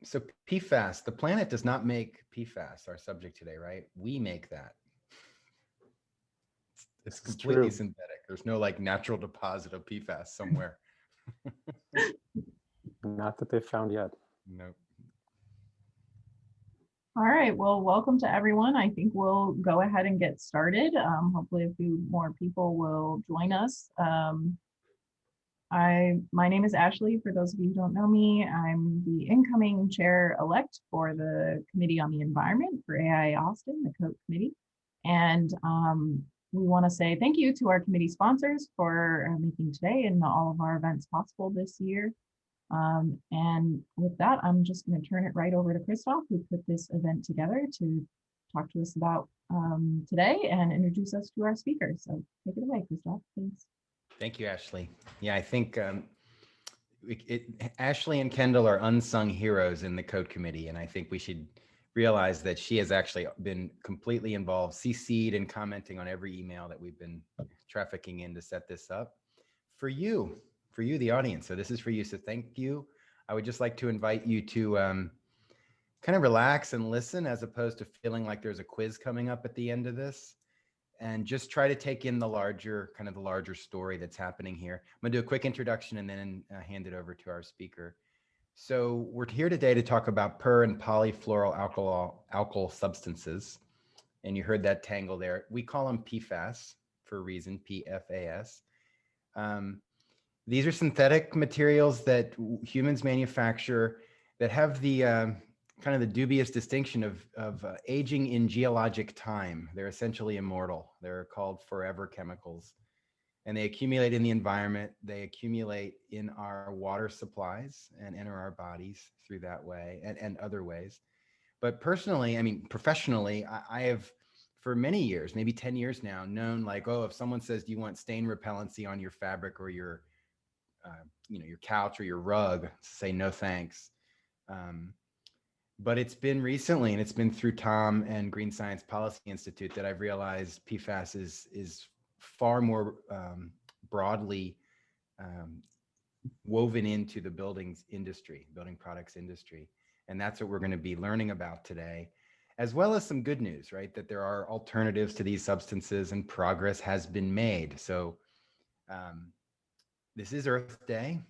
So PFAS, the planet does not make PFAS our subject today, right? We make that. It's This is completely true. synthetic. There's no like natural deposit of PFAS somewhere. Not that they've found yet. Nope. All right, well, welcome to everyone. I think we'll go ahead and get started. Hopefully a few more people will join us. My name is Ashley. For those of you who don't know me, I'm the incoming chair-elect for the Committee on the Environment for AIA Austin, the COTE committee. And we want to say thank you to our committee sponsors for making today and all of our events possible this year. And with that, I'm just going to turn it right over to Christoph, who put this event together, to talk to us about today and introduce us to our speakers. So take it away, Christoph, thanks. Thank you, Ashley. Yeah, I think Ashley and Kendall are unsung heroes in the COTE committee, and I think we should realize that she has actually been completely involved, CC'd and commenting on every email that we've been trafficking in to set this up for you, the audience. So this is for you. So thank you. I would just like to invite you to kind of relax and listen, as opposed to feeling like there's a quiz coming up at the end of this. And just try to take in the larger story that's happening here. I'm gonna do a quick introduction and then hand it over to our speaker. So we're here today to talk about per and polyfluoroalkyl substances. And you heard that tangle there. We call them PFAS for a reason, PFAS. These are synthetic materials that humans manufacture that have the kind of the dubious distinction of aging in geologic time. They're essentially immortal. They're called forever chemicals, and they accumulate in the environment. They accumulate in our water supplies and enter our bodies through that way and other ways. But personally, I mean, professionally, I have for many years, maybe 10 years now, known like, oh, if someone says, do you want stain repellency on your fabric or your, your couch or your rug, say no thanks. But it's been recently, and it's been through Tom and Green Science Policy Institute, that I've realized PFAS is far more broadly woven into the building products industry. And that's what we're going to be learning about today, as well as some good news, right? That there are alternatives to these substances and progress has been made. So this is Earth Day.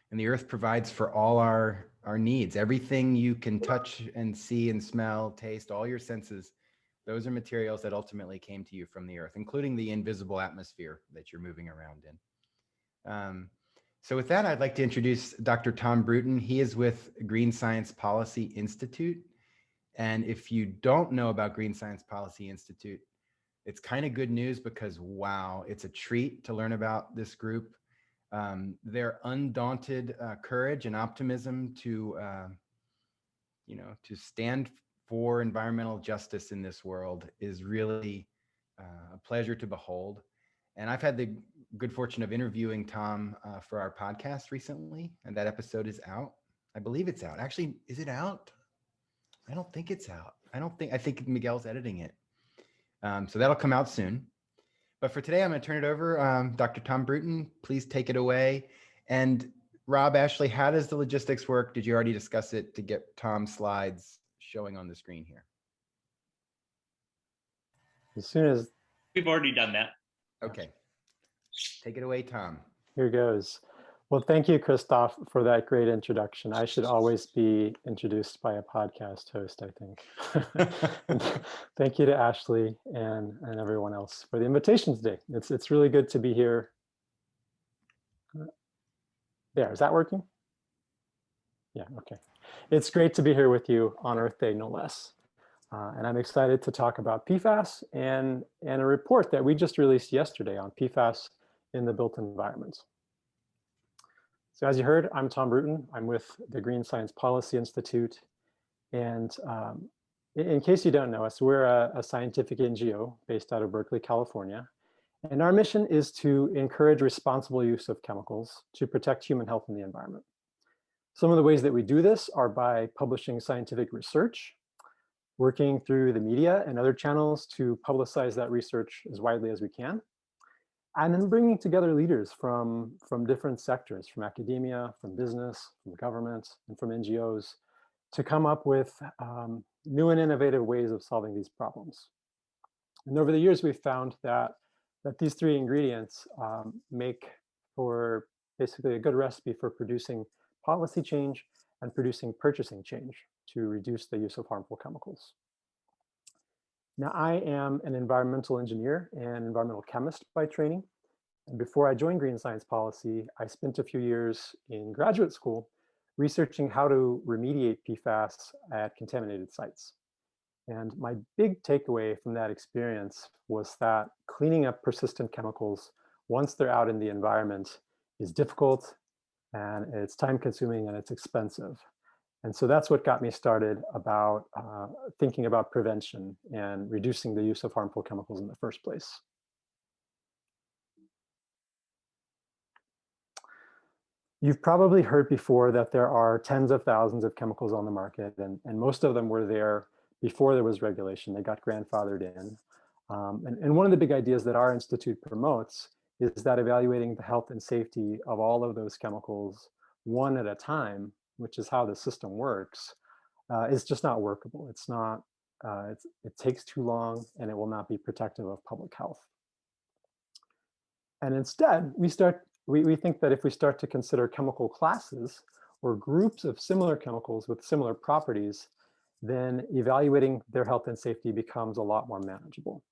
And the earth provides for all our needs. Everything you can touch and see and smell, taste, all your senses, those are materials that ultimately came to you from the earth, including the invisible atmosphere that you're moving around in. So with that, I'd like to introduce Dr. Tom Bruton. He is with Green Science Policy Institute. And if you don't know about Green Science Policy Institute, it's kind of good news because, wow, it's a treat to learn about this group. Their undaunted courage and optimism to stand for environmental justice in this world is really a pleasure to behold. And I've had the good fortune of interviewing Tom for our podcast recently, and that episode is out. I believe it's out. Actually, is it out? I don't think it's out. I think Miguel's editing it. So that'll come out soon. But for today, I'm going to turn it over. Dr. Tom Bruton, please take it away. And Rob, Ashley, how does the logistics work? Did you already discuss it to get Tom's slides showing on the screen here? As soon as we've already done that. Okay. Take it away, Tom. Here goes. Well, thank you, Christoph, for that great introduction. I should always be introduced by a podcast host, I think. Thank you to Ashley and everyone else for the invitation today. It's really good to be here. There, is that working? Yeah, okay. It's great to be here with you on Earth Day, no less. And I'm excited to talk about PFAS and a report that we just released yesterday on PFAS in the built environment. So as you heard, I'm Tom Bruton. I'm with the Green Science Policy Institute. And in case you don't know us, we're a scientific NGO based out of Berkeley, California. And our mission is to encourage responsible use of chemicals to protect human health and the environment. Some of the ways that we do this are by publishing scientific research, working through the media and other channels to publicize that research as widely as we can, and then bringing together leaders from different sectors, from academia, from business, from government, and from NGOs to come up with new and innovative ways of solving these problems. And over the years, we've found that these three ingredients make for basically a good recipe for producing policy change and producing purchasing change to reduce the use of harmful chemicals. Now, I am an environmental engineer and environmental chemist by training. And before I joined Green Science Policy, I spent a few years in graduate school researching how to remediate PFAS at contaminated sites. And my big takeaway from that experience was that cleaning up persistent chemicals once they're out in the environment is difficult, and it's time consuming, and it's expensive. And so that's what got me started about thinking about prevention and reducing the use of harmful chemicals in the first place. You've probably heard before that there are tens of thousands of chemicals on the market, and most of them were there before there was regulation. They got grandfathered in. And one of the big ideas that our institute promotes is that evaluating the health and safety of all of those chemicals one at a time, which is how the system works, is just not workable. It's not, it takes too long, and it will not be protective of public health. And instead, we think that if we start to consider chemical classes or groups of similar chemicals with similar properties, then evaluating their health and safety becomes a lot more manageable.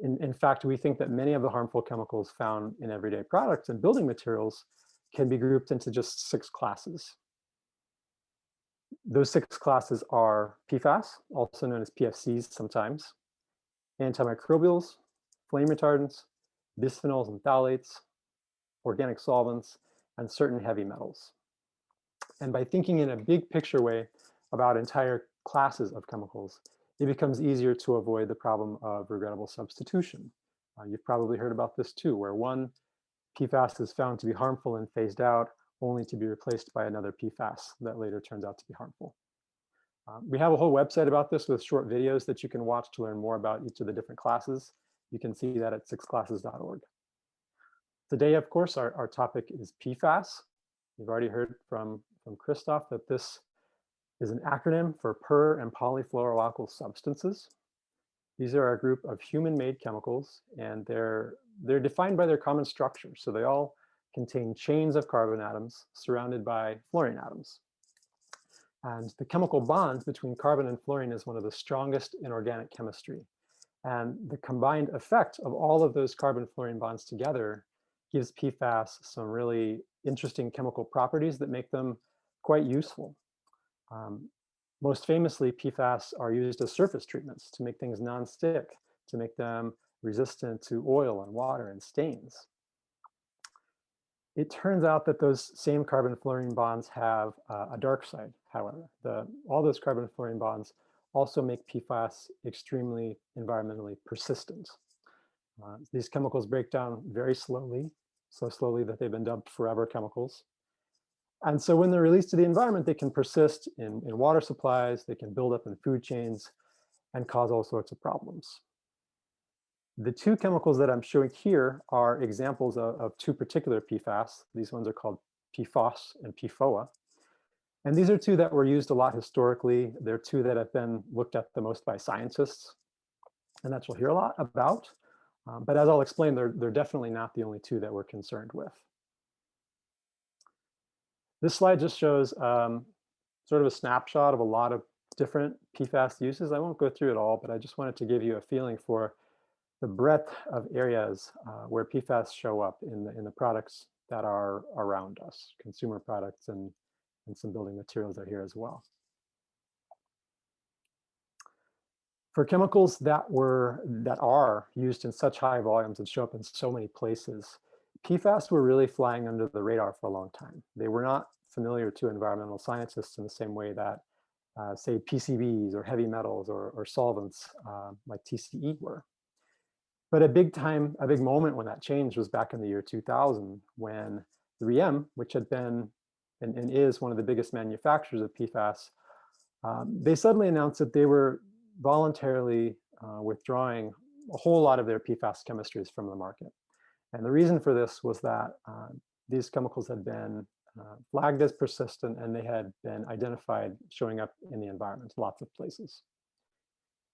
In fact, we think that many of the harmful chemicals found in everyday products and building materials can be grouped into just 6 classes. Those 6 classes are PFAS, also known as PFCs sometimes, antimicrobials, flame retardants, bisphenols and phthalates, organic solvents, and certain heavy metals. And by thinking in a big picture way about entire classes of chemicals, it becomes easier to avoid the problem of regrettable substitution. You've probably heard about this too, where one PFAS is found to be harmful and phased out, only to be replaced by another PFAS that later turns out to be harmful. We have a whole website about this with short videos that you can watch to learn more about each of the different classes. You can see that at 6classes.org. Today, of course, our topic is PFAS. You've already heard from Christoph that this is an acronym for per and polyfluoroalkyl substances. These are a group of human-made chemicals, and they're defined by their common structure. So they all contain chains of carbon atoms surrounded by fluorine atoms. And the chemical bond between carbon and fluorine is one of the strongest in organic chemistry. And the combined effect of all of those carbon-fluorine bonds together gives PFAS some really interesting chemical properties that make them quite useful. Most famously, PFAS are used as surface treatments to make things non-stick, to make them resistant to oil and water and stains. It turns out that those same carbon-fluorine bonds have a dark side, however. All those carbon-fluorine bonds also make PFAS extremely environmentally persistent. These chemicals break down very slowly, so slowly that they've been dubbed forever chemicals. And so when they're released to the environment, they can persist in water supplies, they can build up in food chains, and cause all sorts of problems. The 2 chemicals that I'm showing here are examples of 2 particular PFAS. These ones are called PFOS and PFOA. And these are 2 that were used a lot historically. They're 2 that have been looked at the most by scientists, and that you'll hear a lot about. But as I'll explain, they're definitely not the only 2 that we're concerned with. This slide just shows sort of a snapshot of a lot of different PFAS uses. I won't go through it all, but I just wanted to give you a feeling for the breadth of areas where PFAS show up in the products that are around us. Consumer products and some building materials are here as well. For chemicals that are used in such high volumes and show up in so many places, PFAS were really flying under the radar for a long time. They were not familiar to environmental scientists in the same way that, say, PCBs or heavy metals or solvents like TCE were. But a big moment when that changed was back in the year 2000, when 3M, which had been and is one of the biggest manufacturers of PFAS, they suddenly announced that they were voluntarily withdrawing a whole lot of their PFAS chemistries from the market. And the reason for this was that these chemicals had been flagged as persistent, and they had been identified showing up in the environment, lots of places.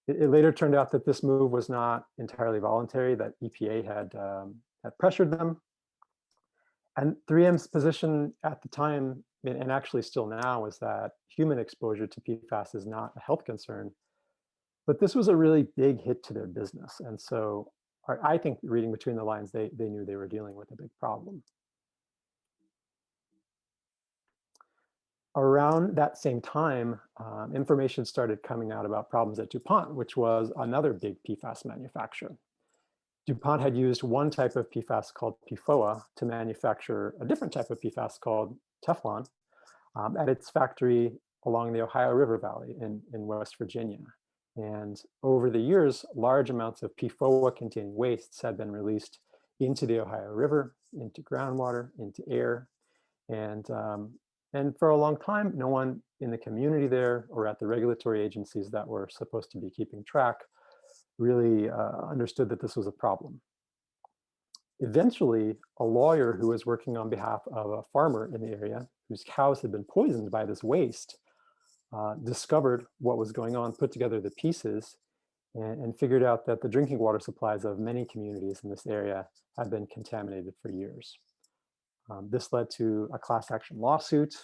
It later turned out that this move was not entirely voluntary, that EPA had pressured them. And 3M's position at the time, and actually still now, is that human exposure to PFAS is not a health concern. But this was a really big hit to their business. And so I think, reading between the lines, they knew they were dealing with a big problem. Around that same time, information started coming out about problems at DuPont, which was another big PFAS manufacturer. DuPont had used one type of PFAS called PFOA to manufacture a different type of PFAS called Teflon at its factory along the Ohio River Valley in West Virginia. And over the years, large amounts of PFOA-containing wastes had been released into the Ohio River, into groundwater, into air. And for a long time, no one in the community there or at the regulatory agencies that were supposed to be keeping track really understood that this was a problem. Eventually, a lawyer who was working on behalf of a farmer in the area whose cows had been poisoned by this waste discovered what was going on, put together the pieces, and figured out that the drinking water supplies of many communities in this area had been contaminated for years. This led to a class action lawsuit,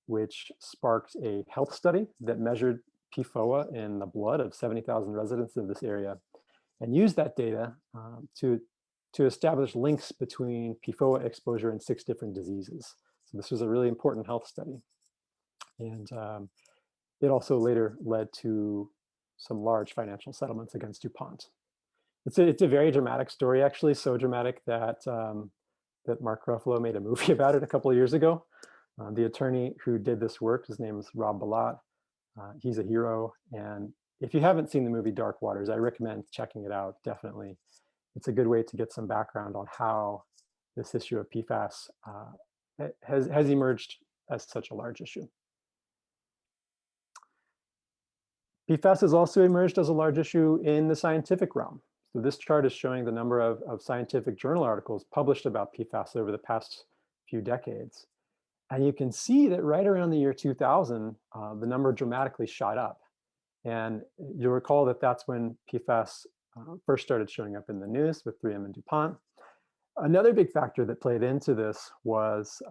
which sparked a health study that measured PFOA in the blood of 70,000 residents of this area, and used that data to establish links between PFOA exposure and 6 different diseases. So this was a really important health study. And it also later led to some large financial settlements against DuPont. It's a very dramatic story, actually, so dramatic that that Mark Ruffalo made a movie about it a couple of years ago. The attorney who did this work, his name is Rob Balat. He's a hero. And if you haven't seen the movie Dark Waters, I recommend checking it out, definitely. It's a good way to get some background on how this issue of PFAS has emerged as such a large issue. PFAS has also emerged as a large issue in the scientific realm. So this chart is showing the number of scientific journal articles published about PFAS over the past few decades. And you can see that right around the year 2000, the number dramatically shot up. And you'll recall that that's when PFAS first started showing up in the news with 3M and DuPont. Another big factor that played into this was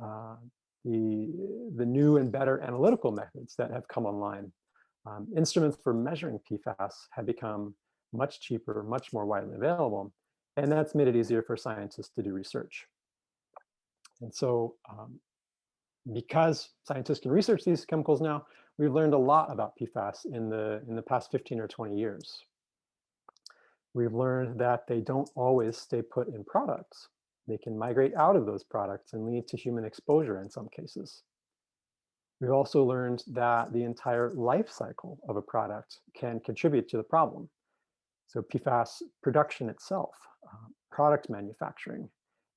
the new and better analytical methods that have come online. Instruments for measuring PFAS have become much cheaper, much more widely available, and that's made it easier for scientists to do research. And so because scientists can research these chemicals now, we've learned a lot about PFAS in the past 15 or 20 years. We've learned that they don't always stay put in products. They can migrate out of those products and lead to human exposure in some cases. We've also learned that the entire life cycle of a product can contribute to the problem. So PFAS production itself, product manufacturing,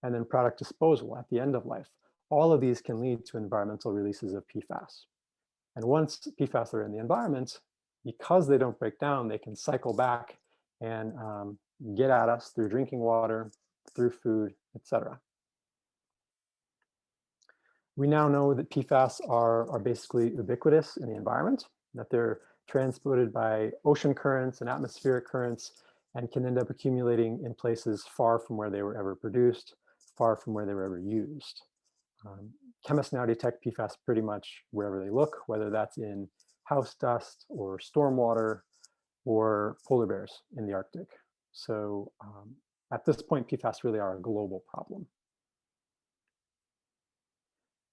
and then product disposal at the end of life. All of these can lead to environmental releases of PFAS. And once PFAS are in the environment, because they don't break down, they can cycle back and get at us through drinking water, through food, etc. We now know that PFAS are basically ubiquitous in the environment, that they're transported by ocean currents and atmospheric currents and can end up accumulating in places far from where they were ever produced, far from where they were ever used. Chemists now detect PFAS pretty much wherever they look, whether that's in house dust or stormwater or polar bears in the Arctic. So at this point, PFAS really are a global problem.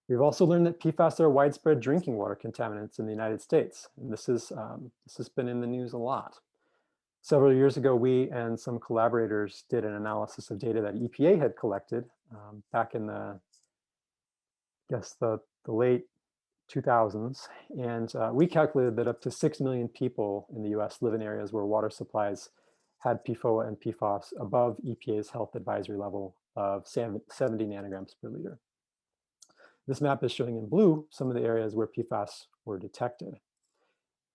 We've also learned that PFAS are widespread drinking water contaminants in the United States. And this has been in the news a lot. Several years ago, we and some collaborators did an analysis of data that EPA had collected back in the late 2000s. And we calculated that up to 6 million people in the US live in areas where water supplies had PFOA and PFAS above EPA's health advisory level of 70 nanograms per liter. This map is showing in blue some of the areas where PFAS were detected.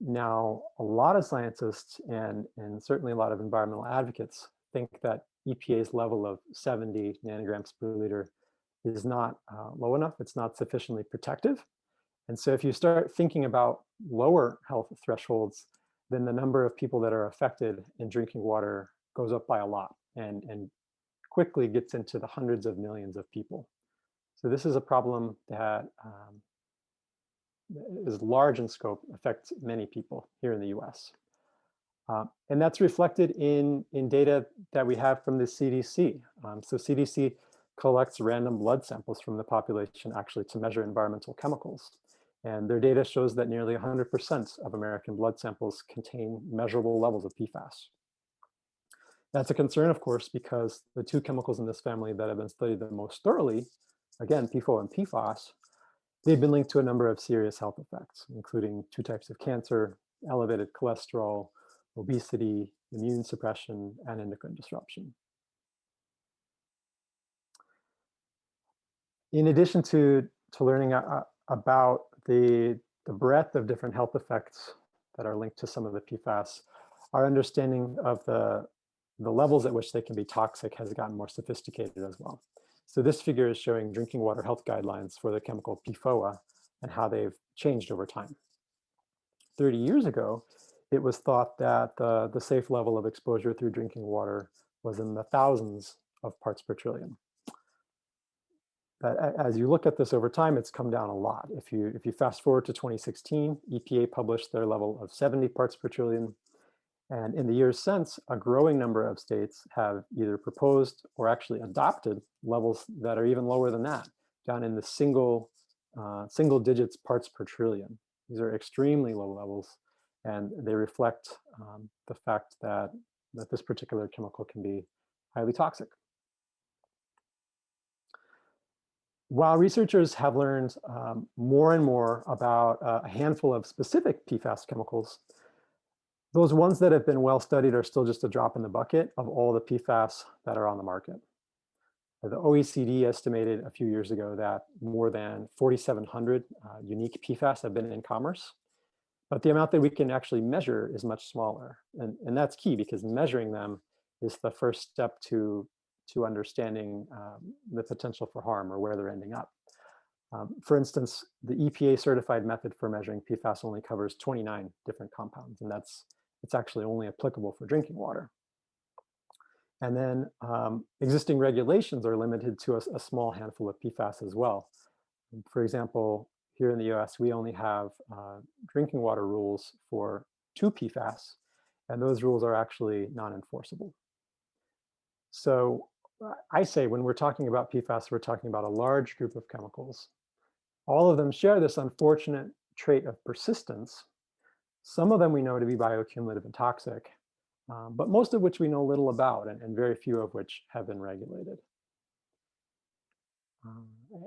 Now, a lot of scientists and certainly a lot of environmental advocates think that EPA's level of 70 nanograms per liter is not low enough. It's not sufficiently protective. And so if you start thinking about lower health thresholds, then the number of people that are affected in drinking water goes up by a lot and quickly gets into the hundreds of millions of people. So this is a problem that is large in scope, affects many people here in the US. And that's reflected in data that we have from the CDC. So CDC collects random blood samples from the population actually to measure environmental chemicals. And their data shows that nearly 100% of American blood samples contain measurable levels of PFAS. That's a concern, of course, because the two chemicals in this family that have been studied the most thoroughly, again, PFOA and PFAS, they've been linked to a number of serious health effects, including 2 types of cancer, elevated cholesterol, obesity, immune suppression, and endocrine disruption. In addition to learning about the breadth of different health effects that are linked to some of the PFAS, our understanding of the levels at which they can be toxic has gotten more sophisticated as well. So this figure is showing drinking water health guidelines for the chemical PFOA and how they've changed over time. 30 years ago, it was thought that the safe level of exposure through drinking water was in the thousands of parts per trillion. But as you look at this over time, it's come down a lot. If you fast forward to 2016, EPA published their level of 70 parts per trillion. And in the years since, a growing number of states have either proposed or actually adopted levels that are even lower than that, down in the single digits parts per trillion. These are extremely low levels, and they reflect the fact that this particular chemical can be highly toxic. While researchers have learned more and more about a handful of specific PFAS chemicals, those ones that have been well studied are still just a drop in the bucket of all the PFAS that are on the market. The OECD estimated a few years ago that more than 4,700 unique PFAS have been in commerce, but the amount that we can actually measure is much smaller. And that's key because measuring them is the first step to understanding the potential for harm or where they're ending up. For instance, the EPA certified method for measuring PFAS only covers 29 different compounds, and it's actually only applicable for drinking water. And then existing regulations are limited to a small handful of PFAS as well. For example, here in the US, we only have drinking water rules for 2 PFAS, and those rules are actually non-enforceable. So I say when we're talking about PFAS, we're talking about a large group of chemicals. All of them share this unfortunate trait of persistence. Some of them we know to be bioaccumulative and toxic, but most of which we know little about and very few of which have been regulated.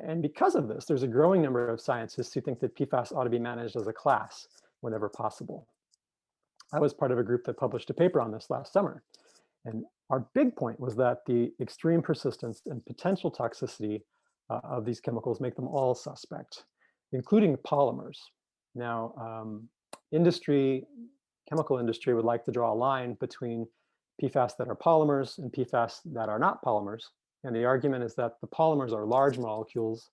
And because of this, there's a growing number of scientists who think that PFAS ought to be managed as a class whenever possible. I was part of a group that published a paper on this last summer. And our big point was that the extreme persistence and potential toxicity of these chemicals make them all suspect, including polymers. Now, chemical industry would like to draw a line between PFAS that are polymers and PFAS that are not polymers. And the argument is that the polymers are large molecules,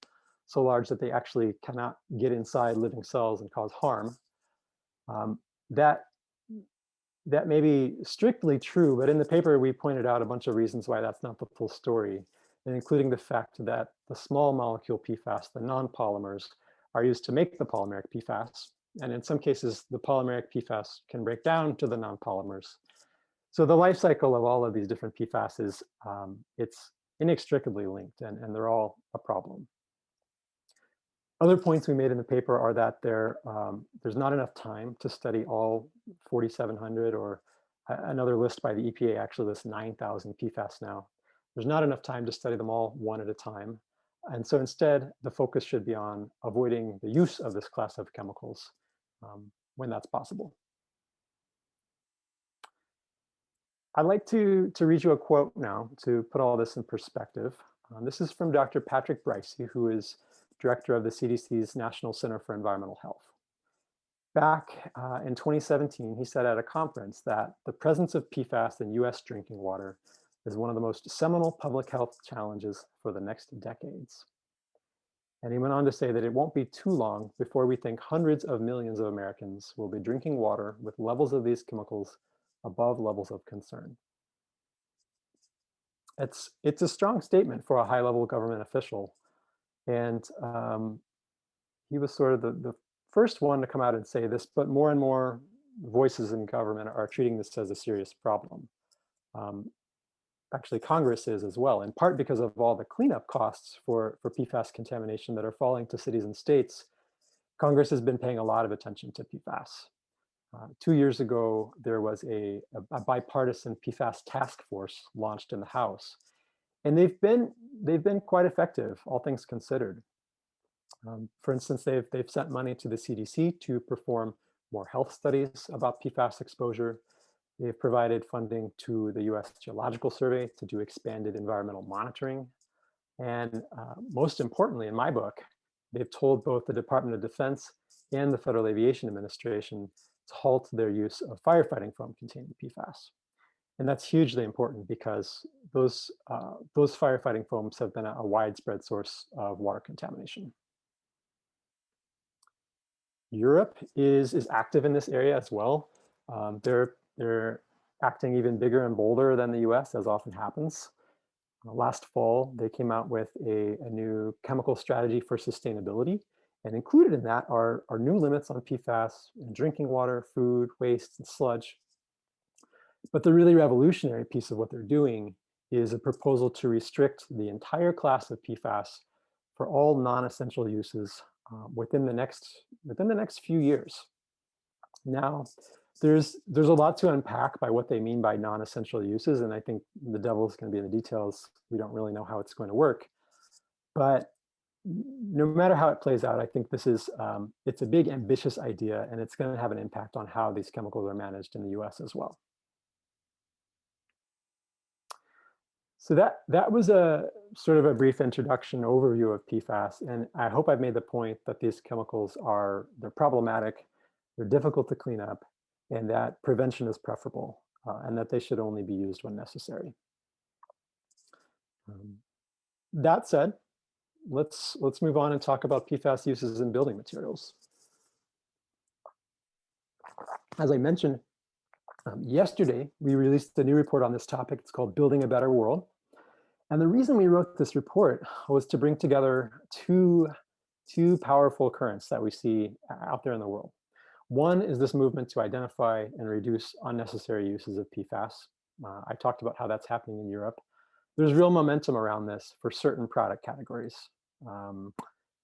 so large that they actually cannot get inside living cells and cause harm. That may be strictly true, but in the paper, we pointed out a bunch of reasons why that's not the full story, including the fact that the small molecule PFAS, the non-polymers, are used to make the polymeric PFAS. And in some cases, the polymeric PFAS can break down to the non-polymers. So the life cycle of all of these different PFAS is, it's inextricably linked, and they're all a problem. Other points we made in the paper are that there's not enough time to study all 4,700, or another list by the EPA actually lists 9,000 PFAS now. There's not enough time to study them all one at a time. And so instead, the focus should be on avoiding the use of this class of chemicals when that's possible. I'd like to read you a quote now to put all this in perspective. This is from Dr. Patrick Bricey, who is director of the CDC's National Center for Environmental Health. Back in 2017, he said at a conference that the presence of PFAS in US drinking water is one of the most seminal public health challenges for the next decades. And he went on to say that it won't be too long before we think hundreds of millions of Americans will be drinking water with levels of these chemicals above levels of concern. It's a strong statement for a high-level government official. And he was sort of the first one to come out and say this, but more and more voices in government are treating this as a serious problem. Actually, Congress is as well, in part because of all the cleanup costs for PFAS contamination that are falling to cities and states. Congress has been paying a lot of attention to PFAS. 2 years ago, there was a bipartisan PFAS task force launched in the House, and they've been quite effective, all things considered. For instance, they've sent money to the CDC to perform more health studies about PFAS exposure. They've provided funding to the US Geological Survey to do expanded environmental monitoring. And most importantly, in my book, they've told both the Department of Defense and the Federal Aviation Administration to halt their use of firefighting foam containing PFAS. And that's hugely important because those firefighting foams have been a widespread source of water contamination. Europe is active in this area as well. They're acting even bigger and bolder than the US, as often happens. Last fall, they came out with a new chemical strategy for sustainability. And included in that are new limits on PFAS in drinking water, food, waste, and sludge. But the really revolutionary piece of what they're doing is a proposal to restrict the entire class of PFAS for all non-essential uses within the next few years. Now, there's a lot to unpack by what they mean by non-essential uses, and I think the devil's going to be in the details. We don't really know how it's going to work, but no matter how it plays out, I think this is it's a big, ambitious idea, and it's going to have an impact on how these chemicals are managed in the US as well. So that was a sort of a brief introduction overview of PFAS, and I hope I've made the point that these chemicals they're problematic, they're difficult to clean up, and that prevention is preferable, and that they should only be used when necessary. That said, let's move on and talk about PFAS uses in building materials. As I mentioned, yesterday we released a new report on this topic. It's called Building a Better World. And the reason we wrote this report was to bring together two powerful currents that we see out there in the world. One is this movement to identify and reduce unnecessary uses of PFAS. I talked about how that's happening in Europe. There's real momentum around this for certain product categories.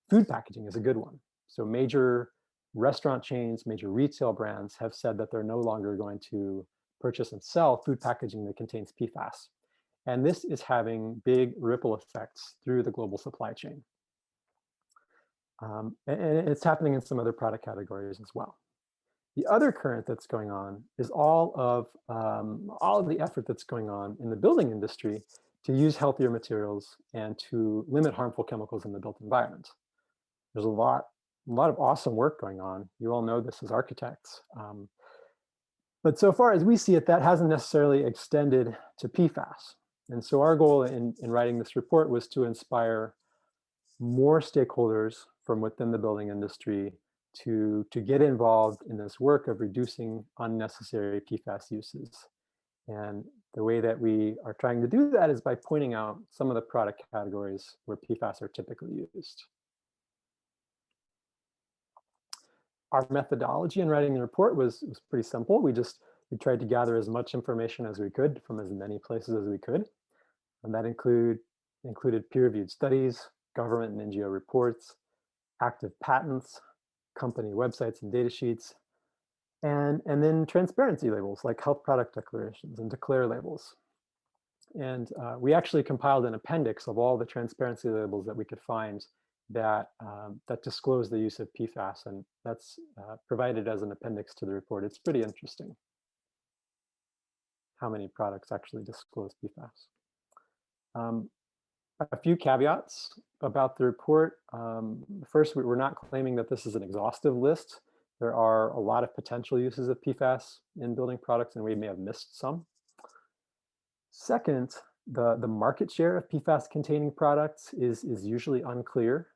Food packaging is a good one. So major restaurant chains, major retail brands have said that they're no longer going to purchase and sell food packaging that contains PFAS. And this is having big ripple effects through the global supply chain. And it's happening in some other product categories as well. The other current that's going on is all of the effort that's going on in the building industry to use healthier materials and to limit harmful chemicals in the built environment. There's a lot of awesome work going on. You all know this as architects. But so far as we see it, that hasn't necessarily extended to PFAS. And so our goal in writing this report was to inspire more stakeholders from within the building industry to get involved in this work of reducing unnecessary PFAS uses. And the way that we are trying to do that is by pointing out some of the product categories where PFAS are typically used. Our methodology in writing the report was pretty simple. We tried to gather as much information as we could from as many places as we could. And that included peer-reviewed studies, government and NGO reports, active patents, company websites and data sheets, and then transparency labels like health product declarations and declare labels. And we actually compiled an appendix of all the transparency labels that we could find that disclose the use of PFAS, and that's provided as an appendix to the report. It's pretty interesting how many products actually disclose PFAS. A few caveats about the report. First, we're not claiming that this is an exhaustive list. There are a lot of potential uses of PFAS in building products, and we may have missed some. Second, the market share of PFAS-containing products is usually unclear.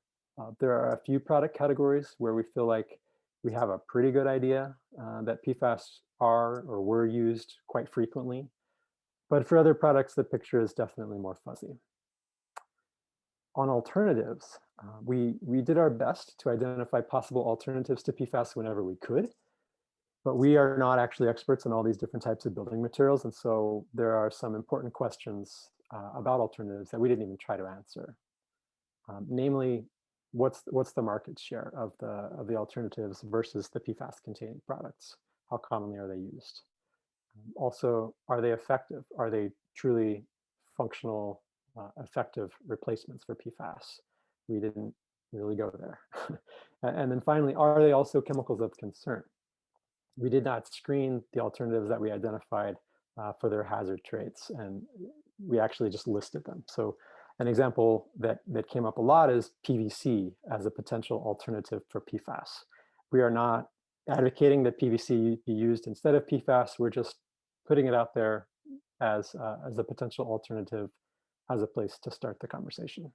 There are a few product categories where we feel like we have a pretty good idea that PFAS are or were used quite frequently. But for other products, the picture is definitely more fuzzy. On alternatives, we did our best to identify possible alternatives to PFAS whenever we could, but we are not actually experts in all these different types of building materials. And so there are some important questions about alternatives that we didn't even try to answer. Namely, what's the market share of the alternatives versus the PFAS-containing products? How commonly are they used? Also, are they effective? Are they truly functional, effective replacements for PFAS? We didn't really go there. And then finally, are they also chemicals of concern? We did not screen the alternatives that we identified for their hazard traits, and we actually just listed them. So an example that came up a lot is PVC as a potential alternative for PFAS. We are not advocating that PVC be used instead of PFAS. We're just putting it out there as a potential alternative, as a place to start the conversation.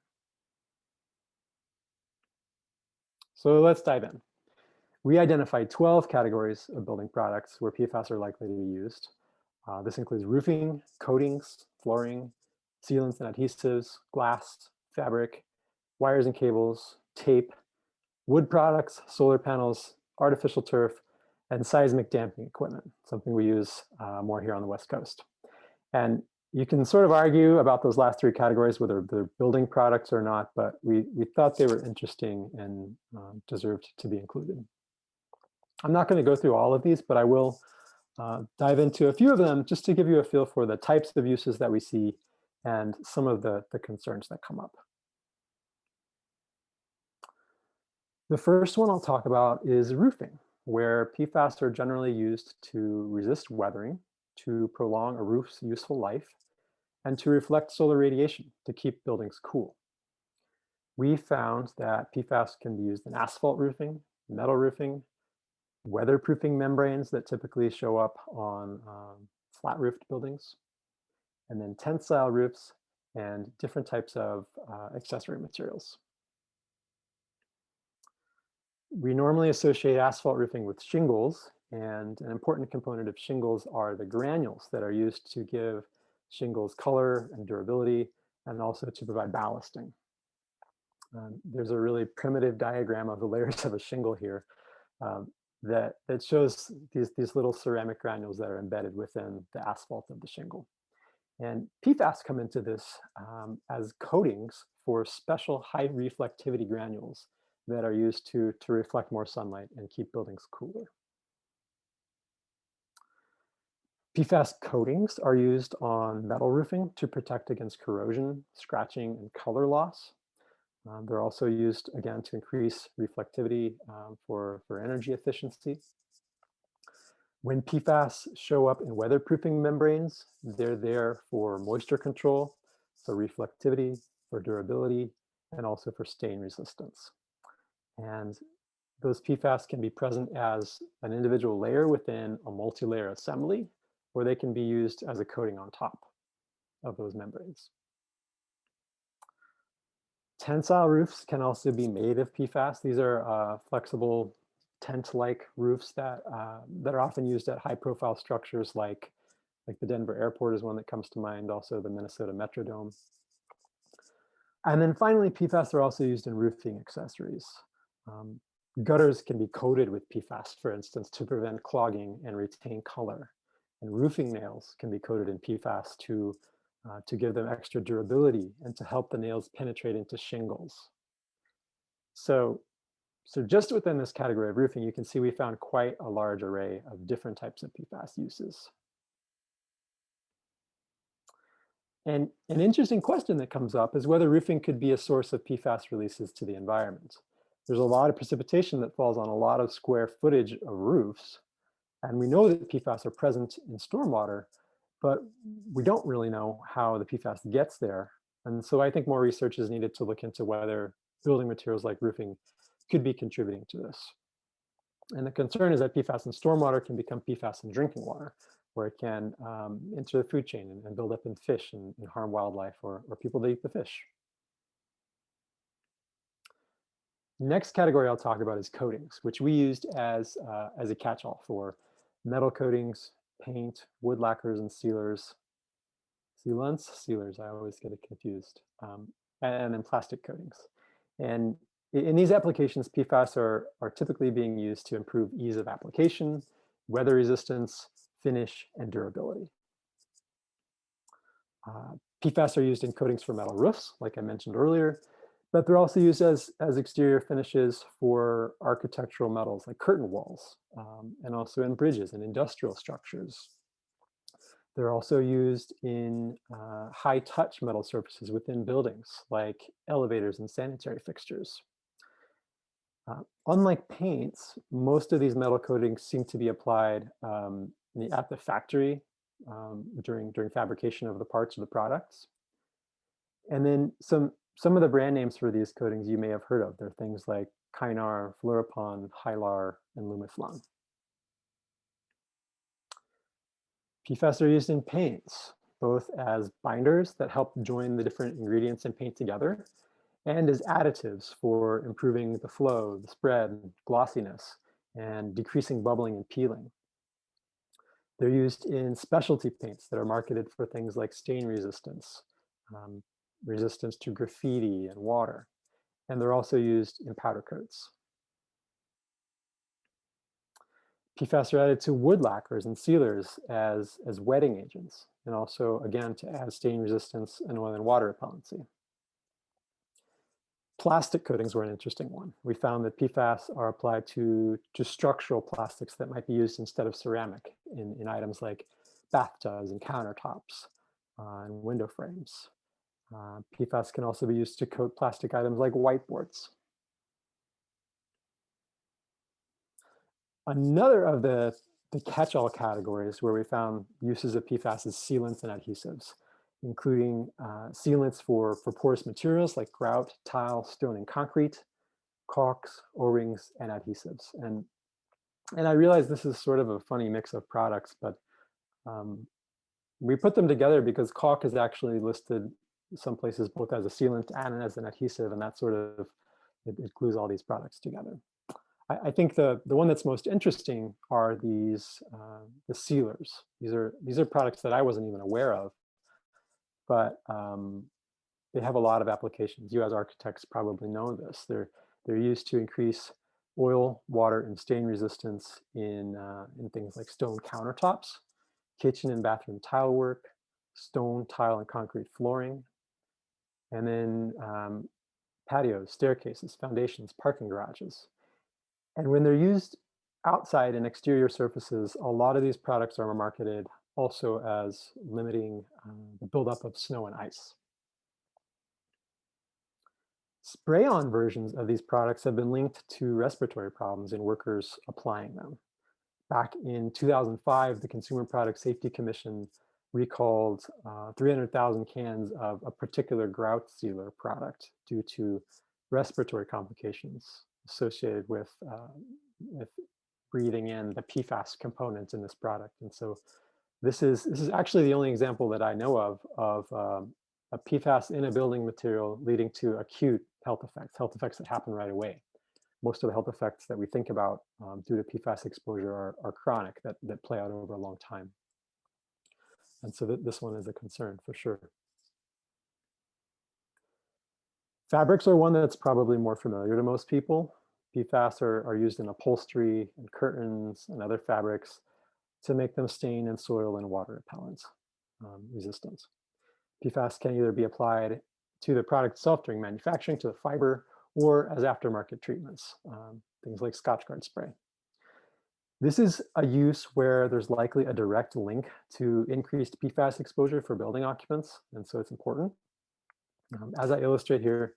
So let's dive in. We identified 12 categories of building products where PFAS are likely to be used. This includes roofing, coatings, flooring, sealants and adhesives, glass, fabric, wires and cables, tape, wood products, solar panels, artificial turf, and seismic damping equipment, something we use more here on the West Coast. And you can sort of argue about those last three categories, whether they're building products or not, but we thought they were interesting and deserved to be included. I'm not going to go through all of these, but I will dive into a few of them just to give you a feel for the types of uses that we see and some of the concerns that come up. The first one I'll talk about is roofing, where PFAS are generally used to resist weathering, to prolong a roof's useful life, and to reflect solar radiation to keep buildings cool. We found that PFAS can be used in asphalt roofing, metal roofing, weatherproofing membranes that typically show up on flat roofed buildings, and then tensile roofs and different types of accessory materials. We normally associate asphalt roofing with shingles, and an important component of shingles are the granules that are used to give shingles color and durability, and also to provide ballasting. There's a really primitive diagram of the layers of a shingle here that shows these little ceramic granules that are embedded within the asphalt of the shingle. And PFAS come into this as coatings for special high reflectivity granules that are used to reflect more sunlight and keep buildings cooler. PFAS coatings are used on metal roofing to protect against corrosion, scratching, and color loss. They're also used, again, to increase reflectivity for energy efficiency. When PFAS show up in weatherproofing membranes, they're there for moisture control, for reflectivity, for durability, and also for stain resistance. And those PFAS can be present as an individual layer within a multi-layer assembly, or they can be used as a coating on top of those membranes. Tensile roofs can also be made of PFAS. These are flexible tent-like roofs that are often used at high-profile structures like the Denver airport is one that comes to mind, also the Minnesota Metrodome. And then finally, PFAS are also used in roofing accessories. Gutters can be coated with PFAS, for instance, to prevent clogging and retain color. And roofing nails can be coated in PFAS to give them extra durability and to help the nails penetrate into shingles. So just within this category of roofing, you can see we found quite a large array of different types of PFAS uses. And an interesting question that comes up is whether roofing could be a source of PFAS releases to the environment. There's a lot of precipitation that falls on a lot of square footage of roofs, and we know that PFAS are present in stormwater, but we don't really know how the PFAS gets there. And so I think more research is needed to look into whether building materials like roofing could be contributing to this. And the concern is that PFAS in stormwater can become PFAS in drinking water, where it can enter the food chain and build up in fish and harm wildlife or people that eat the fish. Next category I'll talk about is coatings, which we used as a catch-all for metal coatings, paint, wood lacquers and sealers, sealers, I always get it confused, and then plastic coatings. And in these applications, PFAS are typically being used to improve ease of application, weather resistance, finish, and durability. PFAS are used in coatings for metal roofs, like I mentioned earlier, but they're also used as exterior finishes for architectural metals like curtain walls, and also in bridges and industrial structures. They're also used in high-touch metal surfaces within buildings, like elevators and sanitary fixtures. Unlike paints, most of these metal coatings seem to be applied at the factory during fabrication of the parts of the products. And then some of the brand names for these coatings you may have heard of. They're things like Kynar, Fluoripon, Hylar, and Lumiflon. PFAS are used in paints, both as binders that help join the different ingredients in paint together, and as additives for improving the flow, the spread, glossiness, and decreasing bubbling and peeling. They're used in specialty paints that are marketed for things like stain resistance, resistance to graffiti and water, and they're also used in powder coats. PFAS are added to wood lacquers and sealers as wetting agents, and also, again, to add stain resistance and oil and water repellency. Plastic coatings were an interesting one. We found that PFAS are applied to structural plastics that might be used instead of ceramic in items like bathtubs and countertops and window frames. PFAS can also be used to coat plastic items like whiteboards. Another of the catch-all categories where we found uses of PFAS is sealants and adhesives, including sealants for porous materials like grout, tile, stone, and concrete, caulks, O-rings, and adhesives. And I realize this is sort of a funny mix of products, but we put them together because caulk is actually listed some places both as a sealant and as an adhesive, and that sort of, it glues all these products together. I think the one that's most interesting are these the sealers. These are products that I wasn't even aware of, but they have a lot of applications. You as architects probably know this. They're used to increase oil, water, and stain resistance in things like stone countertops, kitchen and bathroom tile work, stone, tile, and concrete flooring, and then patios, staircases, foundations, parking garages. And when they're used outside in exterior surfaces, a lot of these products are marketed also as limiting the buildup of snow and ice. Spray-on versions of these products have been linked to respiratory problems in workers applying them. Back in 2005, the Consumer Product Safety Commission recalled 300,000 cans of a particular grout sealer product due to respiratory complications associated with breathing in the PFAS components in this product. And so this is actually the only example that I know of a PFAS in a building material leading to acute health effects that happen right away. Most of the health effects that we think about due to PFAS exposure are chronic, that play out over a long time. And so this one is a concern for sure. Fabrics are one that's probably more familiar to most people. PFAS are used in upholstery and curtains and other fabrics to make them stain and soil and water repellent resistant. PFAS can either be applied to the product itself during manufacturing, to the fiber, or as aftermarket treatments, things like Scotchgard spray. This is a use where there's likely a direct link to increased PFAS exposure for building occupants, and so it's important. As I illustrate here,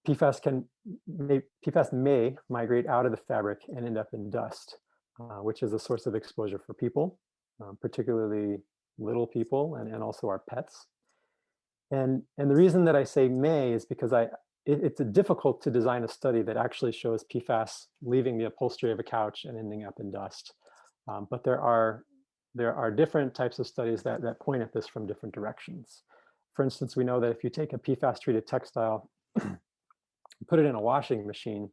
PFAS may migrate out of the fabric and end up in dust, which is a source of exposure for people, particularly little people and also our pets. And the reason that I say may is because it's difficult to design a study that actually shows PFAS leaving the upholstery of a couch and ending up in dust. But there are different types of studies that point at this from different directions. For instance, we know that if you take a PFAS treated textile, put it in a washing machine,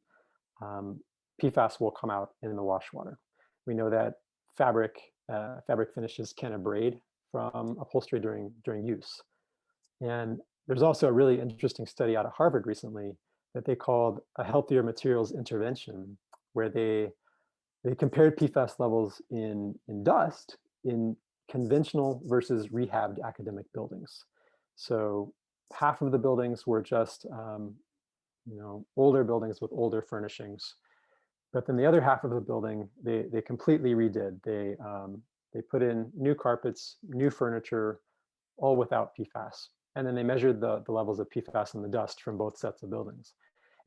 PFAS will come out in the wash water. We know that fabric finishes can abrade from upholstery during use. And there's also a really interesting study out of Harvard recently that they called a healthier materials intervention, where they compared PFAS levels in dust in conventional versus rehabbed academic buildings. So half of the buildings were just older buildings with older furnishings, but then the other half of the building they completely redid. They put in new carpets, new furniture, all without PFAS. And then they measured the levels of PFAS in the dust from both sets of buildings.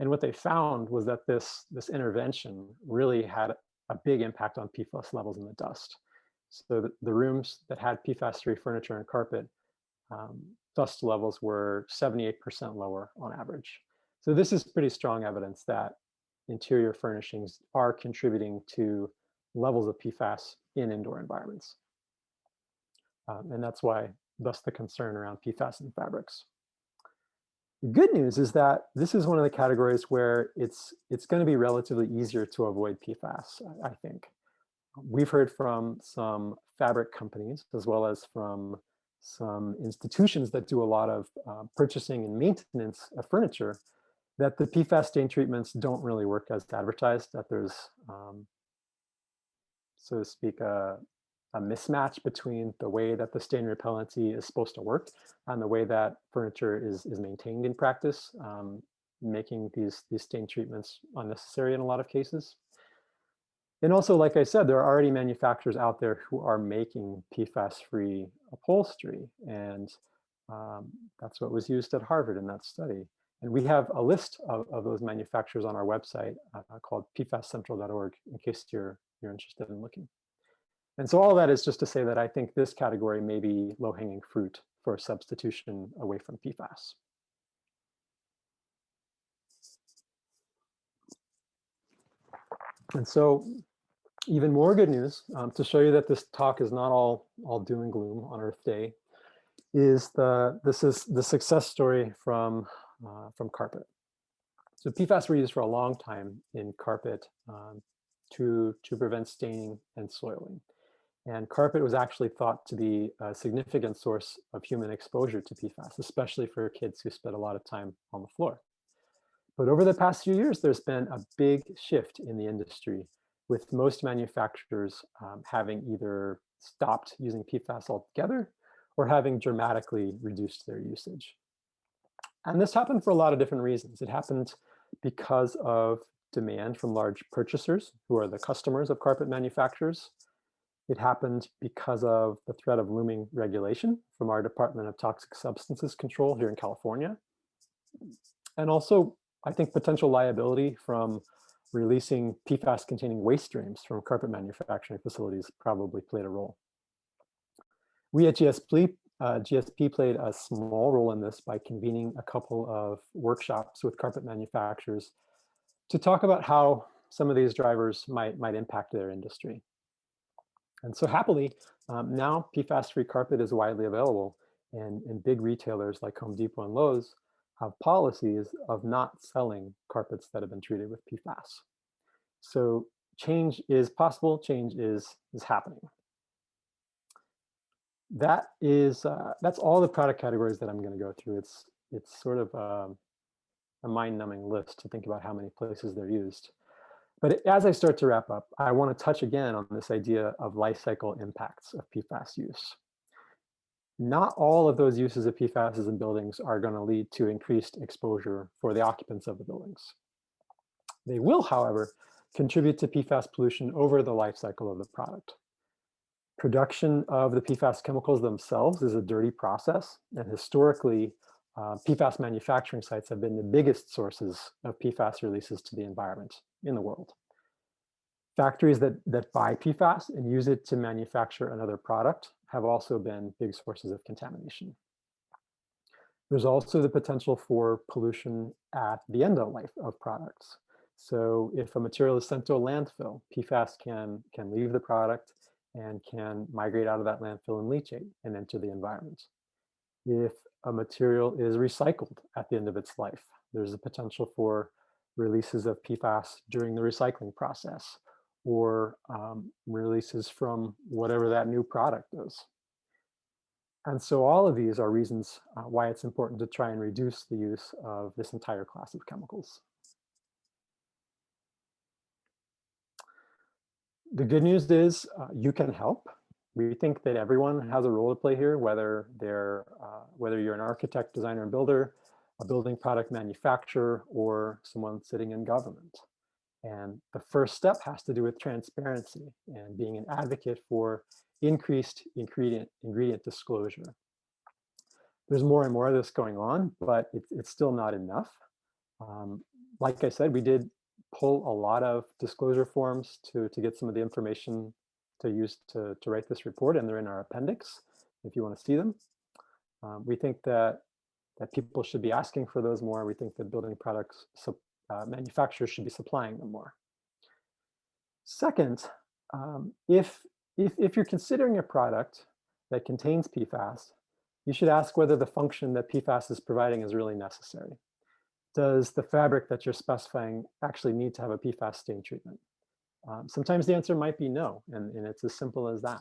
And what they found was that this intervention really had a big impact on PFAS levels in the dust. So the rooms that had PFAS-free furniture and carpet, dust levels were 78% lower on average. So this is pretty strong evidence that interior furnishings are contributing to levels of PFAS in indoor environments. And that's why, thus the concern around PFAS in fabrics. The good news is that this is one of the categories where it's going to be relatively easier to avoid PFAS, I think. We've heard from some fabric companies, as well as from some institutions that do a lot of purchasing and maintenance of furniture, that the PFAS stain treatments don't really work as advertised, that there's, so to speak, a mismatch between the way that the stain repellency is supposed to work and the way that furniture is maintained in practice, making these stain treatments unnecessary in a lot of cases. And also, like I said, there are already manufacturers out there who are making PFAS-free upholstery, and that's what was used at Harvard in that study. And we have a list of those manufacturers on our website called pfascentral.org, in case you're interested in looking. And so all that is just to say that I think this category may be low-hanging fruit for substitution away from PFAS. And so even more good news, to show you that this talk is not all doom and gloom on Earth Day, is this is the success story from carpet. So PFAS were used for a long time in carpet to prevent staining and soiling. And carpet was actually thought to be a significant source of human exposure to PFAS, especially for kids who spent a lot of time on the floor. But over the past few years, there's been a big shift in the industry, with most manufacturers having either stopped using PFAS altogether or having dramatically reduced their usage. And this happened for a lot of different reasons. It happened because of demand from large purchasers, who are the customers of carpet manufacturers. It happened because of the threat of looming regulation from our Department of Toxic Substances Control here in California. And also, I think potential liability from releasing PFAS-containing waste streams from carpet manufacturing facilities probably played a role. We at GSP played a small role in this by convening a couple of workshops with carpet manufacturers to talk about how some of these drivers might impact their industry. And so happily, now PFAS-free carpet is widely available, and big retailers like Home Depot and Lowe's have policies of not selling carpets that have been treated with PFAS. So change is possible, change is happening. That's all the product categories that I'm going to go through. It's sort of a mind-numbing list to think about how many places they're used. But as I start to wrap up, I want to touch again on this idea of life cycle impacts of PFAS use. Not all of those uses of PFAS in buildings are going to lead to increased exposure for the occupants of the buildings. They will, however, contribute to PFAS pollution over the life cycle of the product. Production of the PFAS chemicals themselves is a dirty process, and historically, PFAS manufacturing sites have been the biggest sources of PFAS releases to the environment in the world. Factories that buy PFAS and use it to manufacture another product have also been big sources of contamination. There's also the potential for pollution at the end of life of products. So if a material is sent to a landfill, PFAS can leave the product and can migrate out of that landfill and leachate and enter the environment. If a material is recycled at the end of its life, there's a potential for releases of PFAS during the recycling process, or releases from whatever that new product is. And so all of these are reasons why it's important to try and reduce the use of this entire class of chemicals. The good news is you can help. We think that everyone has a role to play here, whether you're an architect, designer, and builder, a building product manufacturer, or someone sitting in government. And the first step has to do with transparency and being an advocate for increased ingredient disclosure. There's more and more of this going on, but it's still not enough. Like I said, we did pull a lot of disclosure forms to get some of the information to use to write this report, and they're in our appendix if you want to see them. We think that people should be asking for those more. We think that building products manufacturers should be supplying them more. Second, if you're considering a product that contains PFAS, you should ask whether the function that PFAS is providing is really necessary. Does the fabric that you're specifying actually need to have a PFAS stain treatment? Sometimes the answer might be no, and it's as simple as that.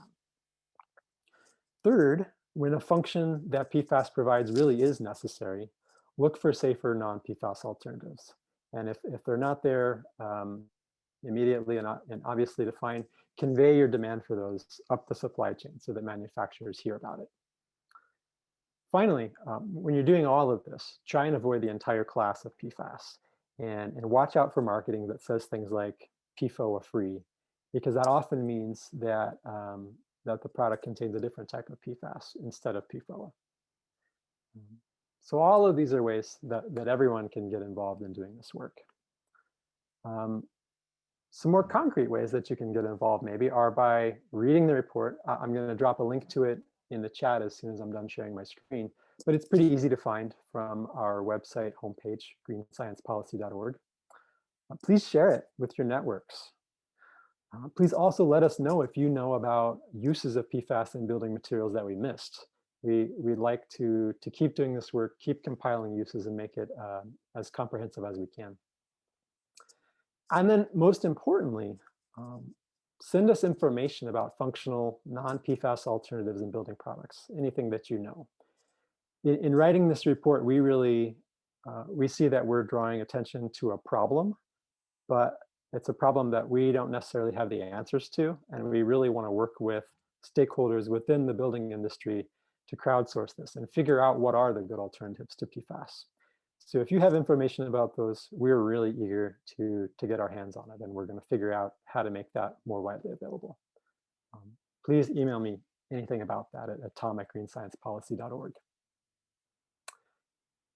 Third, when a function that PFAS provides really is necessary, look for safer non-PFAS alternatives. And if they're not there immediately and obviously defined, convey your demand for those up the supply chain so that manufacturers hear about it. Finally, when you're doing all of this, try and avoid the entire class of PFAS and watch out for marketing that says things like PFOA free, because that often means that, that the product contains a different type of PFAS instead of PFOA. So all of these are ways that everyone can get involved in doing this work. Some more concrete ways that you can get involved maybe are by reading the report. I'm going to drop a link to it in the chat as soon as I'm done sharing my screen, but it's pretty easy to find from our website homepage, greensciencepolicy.org. Please share it with your networks. Please also let us know if you know about uses of PFAS in building materials that we missed. We'd like to keep doing this work, keep compiling uses, and make it as comprehensive as we can. And then most importantly, send us information about functional non-PFAS alternatives in building products, anything that you know. In writing this report, we really, we see that we're drawing attention to a problem, but it's a problem that we don't necessarily have the answers to, and we really want to work with stakeholders within the building industry to crowdsource this and figure out what are the good alternatives to PFAS. So if you have information about those, we're really eager to get our hands on it, and we're going to figure out how to make that more widely available. Please email me anything about that at tom@greensciencepolicy.org.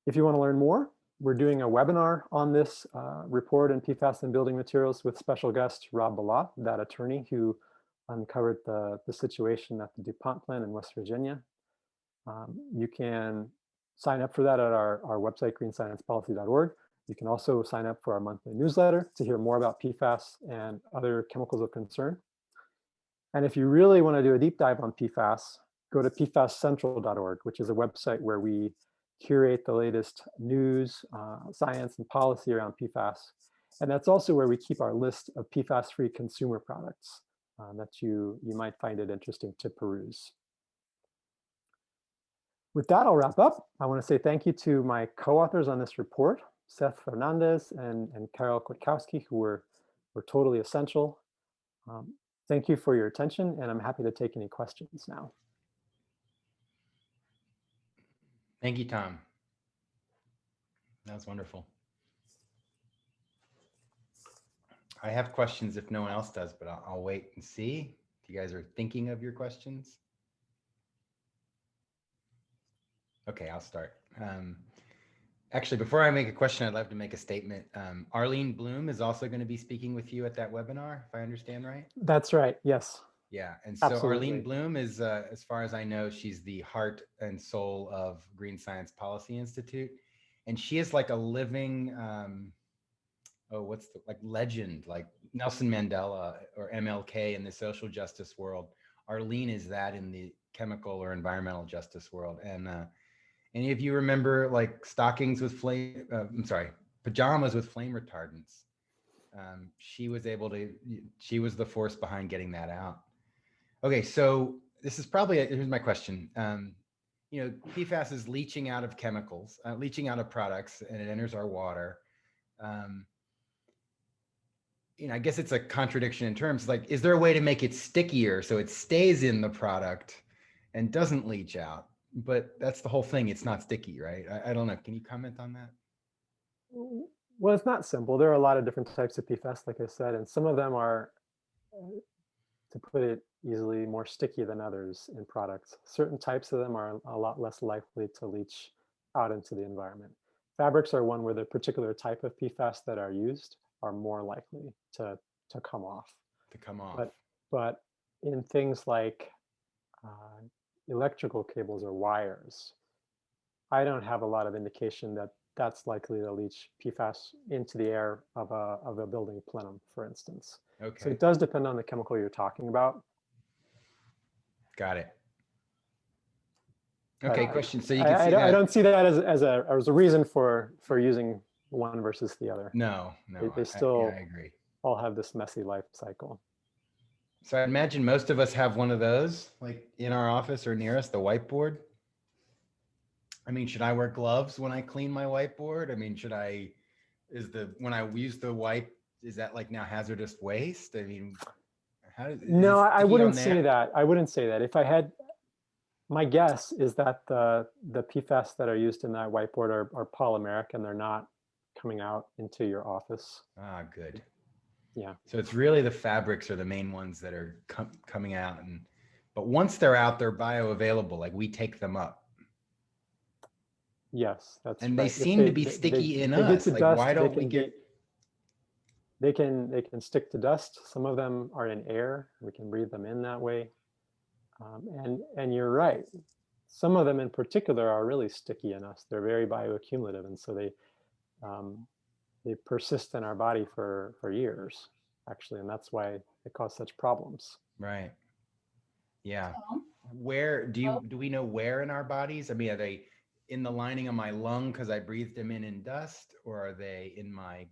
If you want to learn more, we're doing a webinar on this report in PFAS and building materials with special guest Rob Balot, that attorney who uncovered the situation at the DuPont plant in West Virginia. You can sign up for that at our website, greensciencepolicy.org. You can also sign up for our monthly newsletter to hear more about PFAS and other chemicals of concern. And if you really want to do a deep dive on PFAS, go to pfascentral.org, which is a website where we curate the latest news, science, and policy around PFAS. And that's also where we keep our list of PFAS-free consumer products that you might find it interesting to peruse. With that, I'll wrap up. I want to say thank you to my co-authors on this report, Seth Fernandez and Carol Kwiatkowski, who were totally essential. Thank you for your attention, and I'm happy to take any questions now. Thank you, Tom. That was wonderful. I have questions if no one else does, but I'll wait and see if you guys are thinking of your questions. Okay, I'll start. Actually, before I make a question, I'd love to make a statement. Arlene Bloom is also going to be speaking with you at that webinar, if I understand right. That's right, yes. Yeah, and so Absolutely. Arlene Bloom is, as far as I know, she's the heart and soul of Green Science Policy Institute. And she is like a living, legend, like Nelson Mandela or MLK in the social justice world. Arlene is that in the chemical or environmental justice world. And any of you remember like stockings with flame, pajamas with flame retardants. She was the force behind getting that out. Okay, so this is here's my question. PFAS is leaching out of chemicals, leaching out of products, and it enters our water. I guess it's a contradiction in terms. Like, is there a way to make it stickier so it stays in the product and doesn't leach out? But that's the whole thing. It's not sticky, right? I don't know. Can you comment on that? Well, it's not simple. There are a lot of different types of PFAS, like I said, and some of them are, to put it easily, more sticky than others in products. Certain types of them are a lot less likely to leach out into the environment. Fabrics are one where the particular type of PFAS that are used are more likely to come off. But in things like electrical cables or wires, I don't have a lot of indication that that's likely to leach PFAS into the air of a building plenum, for instance. Okay. So it does depend on the chemical you're talking about. Got it. Okay, question. So you I don't see that as a reason for using one versus the other. No. They still I agree. all have this messy life cycle. So I imagine most of us have one of those, like in our office or near us, the whiteboard. I mean, should I wear gloves when I clean my whiteboard? I mean, when I use the wipe, is that like now hazardous waste? I mean, no, I wouldn't say that. I wouldn't say that. If I had, my guess is that the PFAS that are used in that whiteboard are polymeric and they're not coming out into your office. Ah, good. Yeah. So it's really the fabrics are the main ones that are coming out, but once they're out, they're bioavailable. Like we take them up. Yes, that's and right. they seem to be sticky in us. Like, dust, why don't we get? They can stick to dust. Some of them are in air. We can breathe them in that way. And you're right. Some of them in particular are really sticky in us. They're very bioaccumulative, and so they persist in our body for years, actually, and that's why they cause such problems. Right. Yeah. Where do we know where in our bodies? I mean, are they in the lining of my lung because I breathed them in dust, or are they in my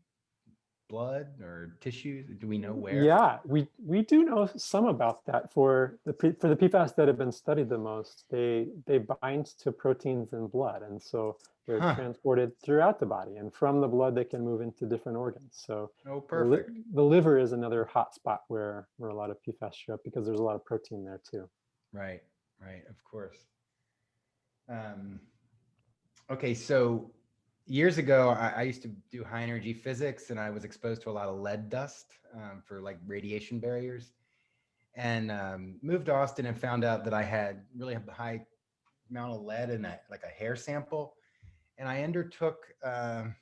blood or tissues? Do we know where? Yeah, we do know some about that. For the PFAS that have been studied the most, they bind to proteins in blood, and so they're transported throughout the body, and from the blood they can move into different organs. So perfect. The liver is another hot spot where a lot of PFAS show up because there's a lot of protein there too. Right, of course. Okay, so years ago, I used to do high energy physics, and I was exposed to a lot of lead dust for like radiation barriers, and moved to Austin and found out that I had really a high amount of lead in like a hair sample. And I undertook, I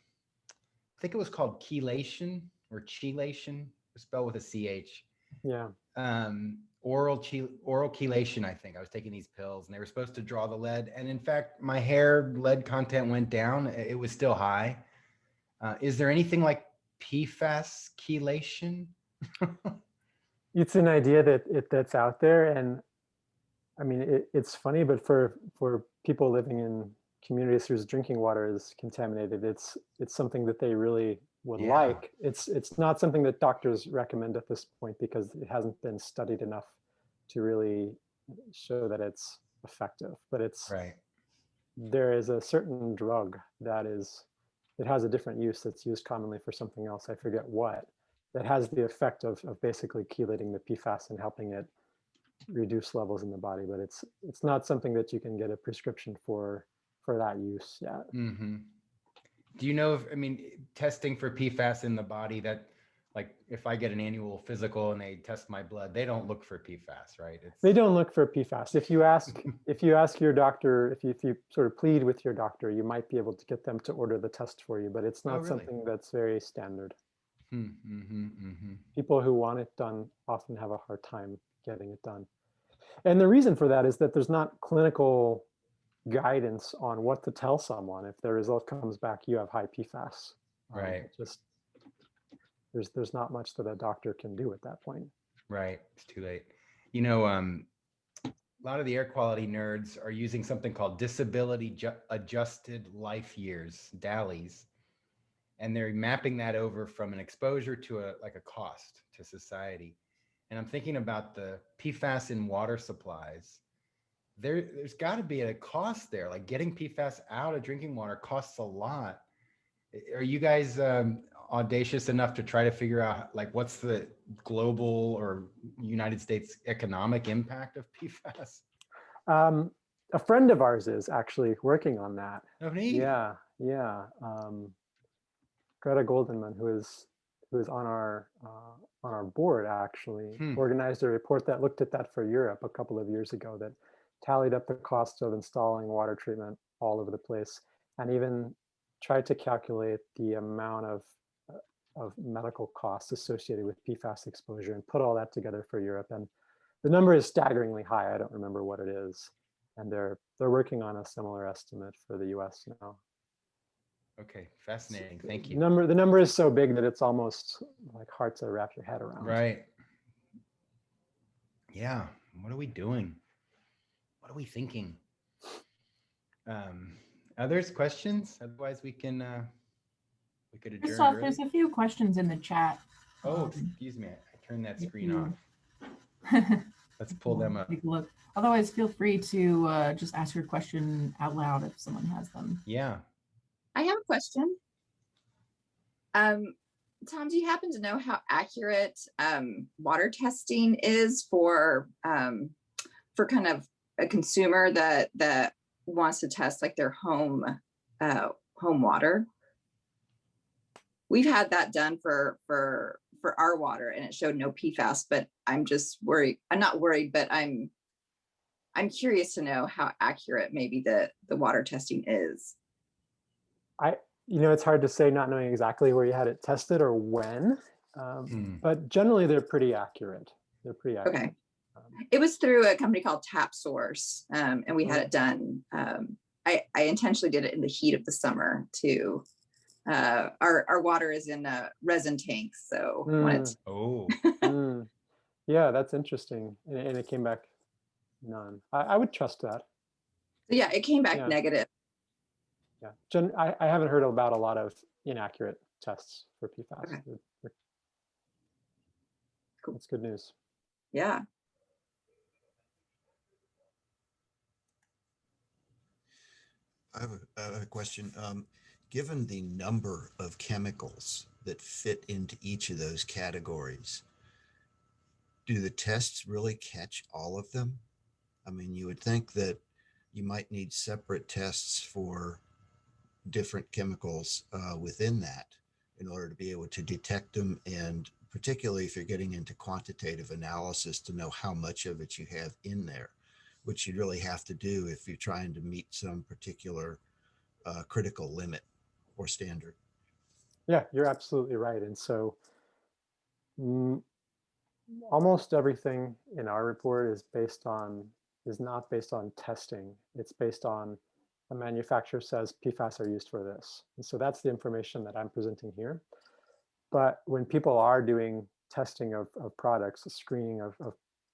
think it was called chelation or chelation, spelled with a CH. Yeah. Oral chelation, I think. I was taking these pills and they were supposed to draw the lead. And in fact, my hair lead content went down. It was still high. Is there anything like PFAS chelation? It's an idea that's out there. And I mean, it's funny, but for people living in communities whose drinking water is contaminated, it's something that they really would like. It's not something that doctors recommend at this point because it hasn't been studied enough to really show that it's effective. But there is a certain drug it has a different use that's used commonly for something else. I forget what, that has the effect of basically chelating the PFAS and helping it reduce levels in the body. But it's not something that you can get a prescription for that use yet. Mm-hmm. Do you know testing for PFAS in the body, that like if I get an annual physical and they test my blood, they don't look for PFAS, right? They don't look for PFAS. If you ask your doctor, if you sort of plead with your doctor, you might be able to get them to order the test for you, but it's not something that's very standard. People who want it done often have a hard time getting it done. And the reason for that is that there's not clinical guidance on what to tell someone if the result comes back you have high PFAS. Right. There's not much that a doctor can do at that point. Right. It's too late. A lot of the air quality nerds are using something called disability adjusted life years, DALYs. and they're mapping that over from an exposure to a cost to society. And I'm thinking about the PFAS in water supplies. There's got to be a cost there. Like getting PFAS out of drinking water costs a lot. Are you guys audacious enough to try to figure out like what's the global or United States economic impact of PFAS? A friend of ours is actually working on that. Oh, neat. Yeah. Greta Goldenman, who is on our board, actually organized a report that looked at that for Europe a couple of years ago, that tallied up the cost of installing water treatment all over the place, and even tried to calculate the amount of medical costs associated with PFAS exposure, and put all that together for Europe. And the number is staggeringly high. I don't remember what it is. And they're working on a similar estimate for the US now. Okay, fascinating. Thank you. The number is so big that it's almost like hard to wrap your head around. Right. Yeah. What are we doing? What are we thinking? Others, questions? Otherwise, we can we could adjourn. Christoph, there's a few questions in the chat. Oh, excuse me. I turned that screen off. Let's pull them up. Take a look. Otherwise, feel free to just ask your question out loud if someone has them. Yeah. I have a question. Tom, do you happen to know how accurate water testing is for kind of a consumer that wants to test like their home water? We've had that done for our water, and it showed no PFAS, but I'm just worried. I'm not worried, but I'm curious to know how accurate maybe the water testing is. It's hard to say, not knowing exactly where you had it tested or when, but generally they're pretty accurate. They're pretty accurate. Okay. It was through a company called Tap Source, and we had it done. I intentionally did it in the heat of the summer too. Our water is in resin tanks, so when it's yeah, that's interesting. And it came back none. I would trust that. Yeah, it came back negative. Yeah, I haven't heard about a lot of inaccurate tests for PFAS. Okay. Cool. That's good news. Yeah. I have a question. Given the number of chemicals that fit into each of those categories, do the tests really catch all of them? I mean, you would think that you might need separate tests for different chemicals within that in order to be able to detect them, and particularly if you're getting into quantitative analysis to know how much of it you have in there, which you really have to do if you're trying to meet some particular critical limit or standard. Yeah, you're absolutely right. And so almost everything in our report is not based on testing. It's based on a manufacturer says PFAS are used for this. And so that's the information that I'm presenting here. But when people are doing testing of products, screening of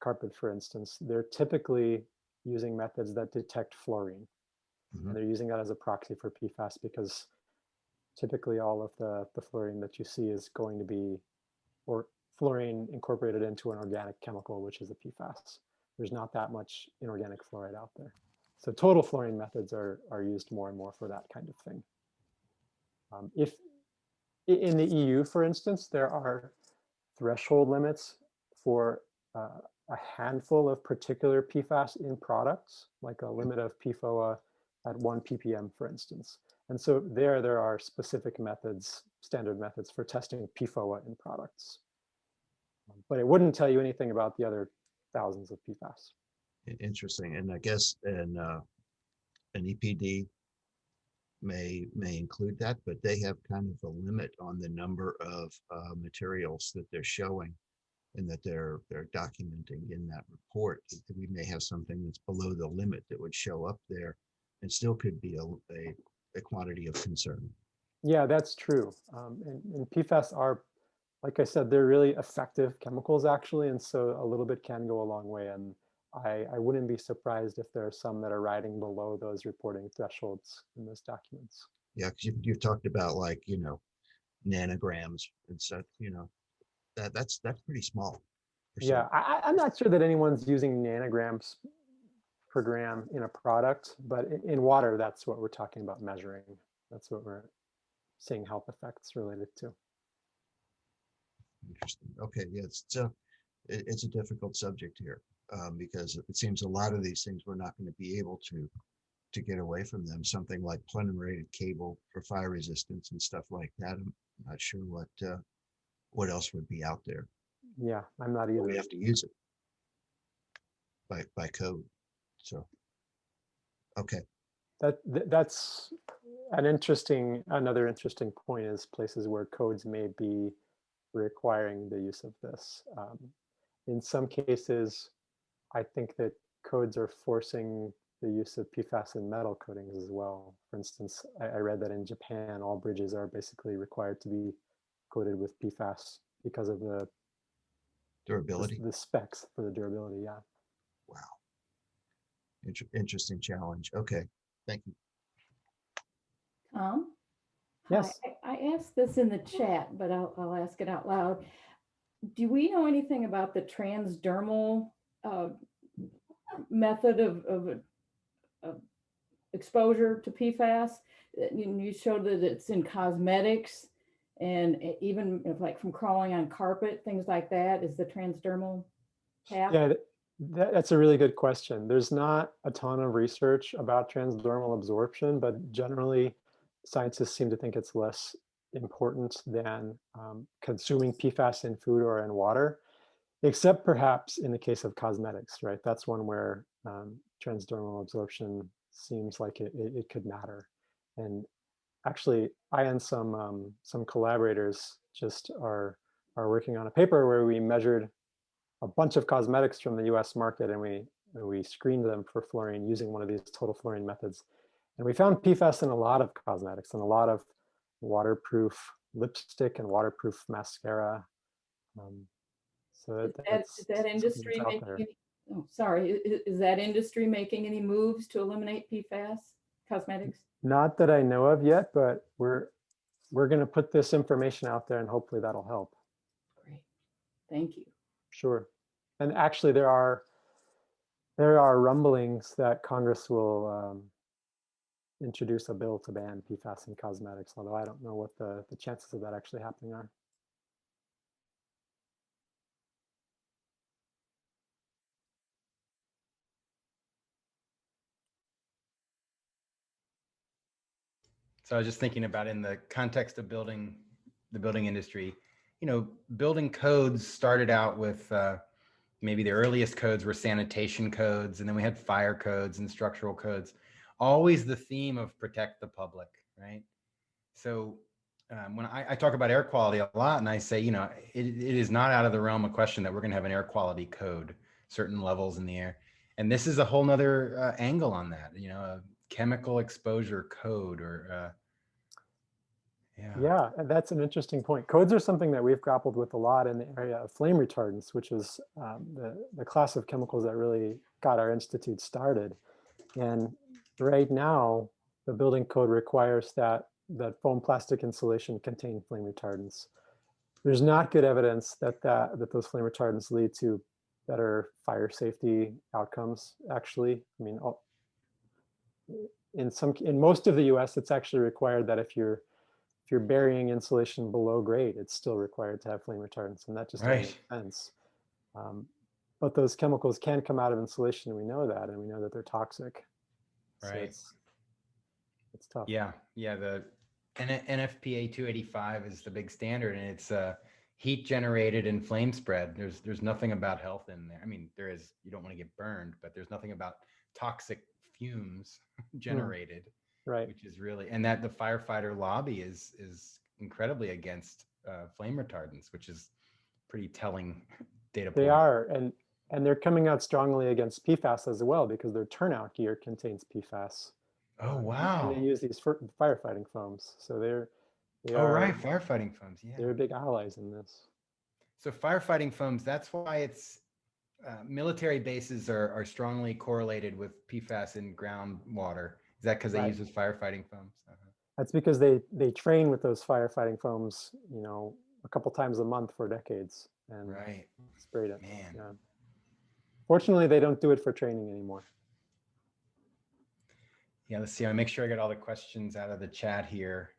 carpet, for instance, they're typically using methods that detect fluorine. And they're using that as a proxy for PFAS, because typically all of the fluorine that you see is going to be, or fluorine incorporated into an organic chemical, which is a PFAS. There's not that much inorganic fluoride out there. So total fluorine methods are used more and more for that kind of thing. If in the EU, for instance, there are threshold limits for a handful of particular PFAS in products, like a limit of PFOA at 1 ppm, for instance. And so there are specific methods, standard methods for testing PFOA in products. But it wouldn't tell you anything about the other thousands of PFAS. Interesting. And I guess an EPD may include that, but they have kind of a limit on the number of materials that they're showing and that they're documenting in that report. We may have something that's below the limit that would show up there and still could be a quantity of concern. Yeah, that's true. And PFAS are, like I said, they're really effective chemicals, actually. And so a little bit can go a long way. And I wouldn't be surprised if there are some that are riding below those reporting thresholds in those documents. Yeah, because you've talked about, like, nanograms and such, that's pretty small. Yeah, I'm not sure that anyone's using nanograms per gram in a product, but in water, that's what we're talking about measuring. That's what we're seeing health effects related to. Interesting. Okay, yeah, it's a difficult subject here because it seems a lot of these things we're not going to be able to get away from them. Something like polyfluoroalkyl cable for fire resistance and stuff like that. I'm not sure what else would be out there. Yeah, I'm not either. We have to use it by code. So, okay. That's another interesting point is places where codes may be requiring the use of this. In some cases, I think that codes are forcing the use of PFAS in metal coatings as well. For instance, I read that in Japan, all bridges are basically required to be coated with PFAS because of the Durability. The specs for the durability, yeah. Wow. Interesting challenge. Okay, thank you. Tom? Yes. Hi, I asked this in the chat, but I'll ask it out loud. Do we know anything about the transdermal method of exposure to PFAS? You showed that it's in cosmetics and even like from crawling on carpet, things like that. Is the transdermal path? Yeah, that's a really good question. There's not a ton of research about transdermal absorption, but generally scientists seem to think it's less important than consuming PFAS in food or in water, except perhaps in the case of cosmetics, right? That's one where transdermal absorption seems like it could matter. And actually, I and some collaborators just are working on a paper where we measured a bunch of cosmetics from the US market and we screened them for fluorine using one of these total fluorine methods. And we found PFAS in a lot of cosmetics and a lot of waterproof lipstick and waterproof mascara. So is that industry making any, is that industry making any moves to eliminate PFAS cosmetics? Not that I know of yet, but we're going to put this information out there and hopefully that'll help. Great, thank you. Sure. And actually there are rumblings that Congress will introduce a bill to ban PFAS in cosmetics, although I don't know what the chances of that actually happening are. So I was just thinking about in the context of the building industry, building codes started out with maybe the earliest codes were sanitation codes, and then we had fire codes and structural codes. Always the theme of protect the public, right? So when I talk about air quality a lot, and I say, it is not out of the realm of question that we're going to have an air quality code, certain levels in the air. And this is a whole nother angle on that, a chemical exposure code or Yeah, and that's an interesting point. Codes are something that we've grappled with a lot in the area of flame retardants, which is the class of chemicals that really got our institute started. And right now, the building code requires that foam plastic insulation contain flame retardants. There's not good evidence that those flame retardants lead to better fire safety outcomes, actually. I mean, in most of the US, it's actually required that if you're burying insulation below grade, it's still required to have flame retardants, and that just doesn't make sense. But those chemicals can come out of insulation, and we know that, and we know that they're toxic. Right. So it's tough. Yeah. The NFPA 285 is the big standard, and it's heat generated and flame spread. There's nothing about health in there. I mean, there is, you don't want to get burned, but there's nothing about toxic fumes generated. Right. Which is really, and that the firefighter lobby is incredibly against flame retardants, which is pretty telling data point. They are, and they're coming out strongly against PFAS as well, because their turnout gear contains PFAS. Oh, wow. And they use these firefighting foams, so they are right, firefighting foams. Yeah, they're big allies in this. So firefighting foams, that's why it's military bases are strongly correlated with PFAS in groundwater. Is that because they use those firefighting foams? That's because they train with those firefighting foams, a couple times a month for decades and Right. sprayed it. Man. Yeah. Fortunately, they don't do it for training anymore. Yeah, let's see. I'll make sure I get all the questions out of the chat here.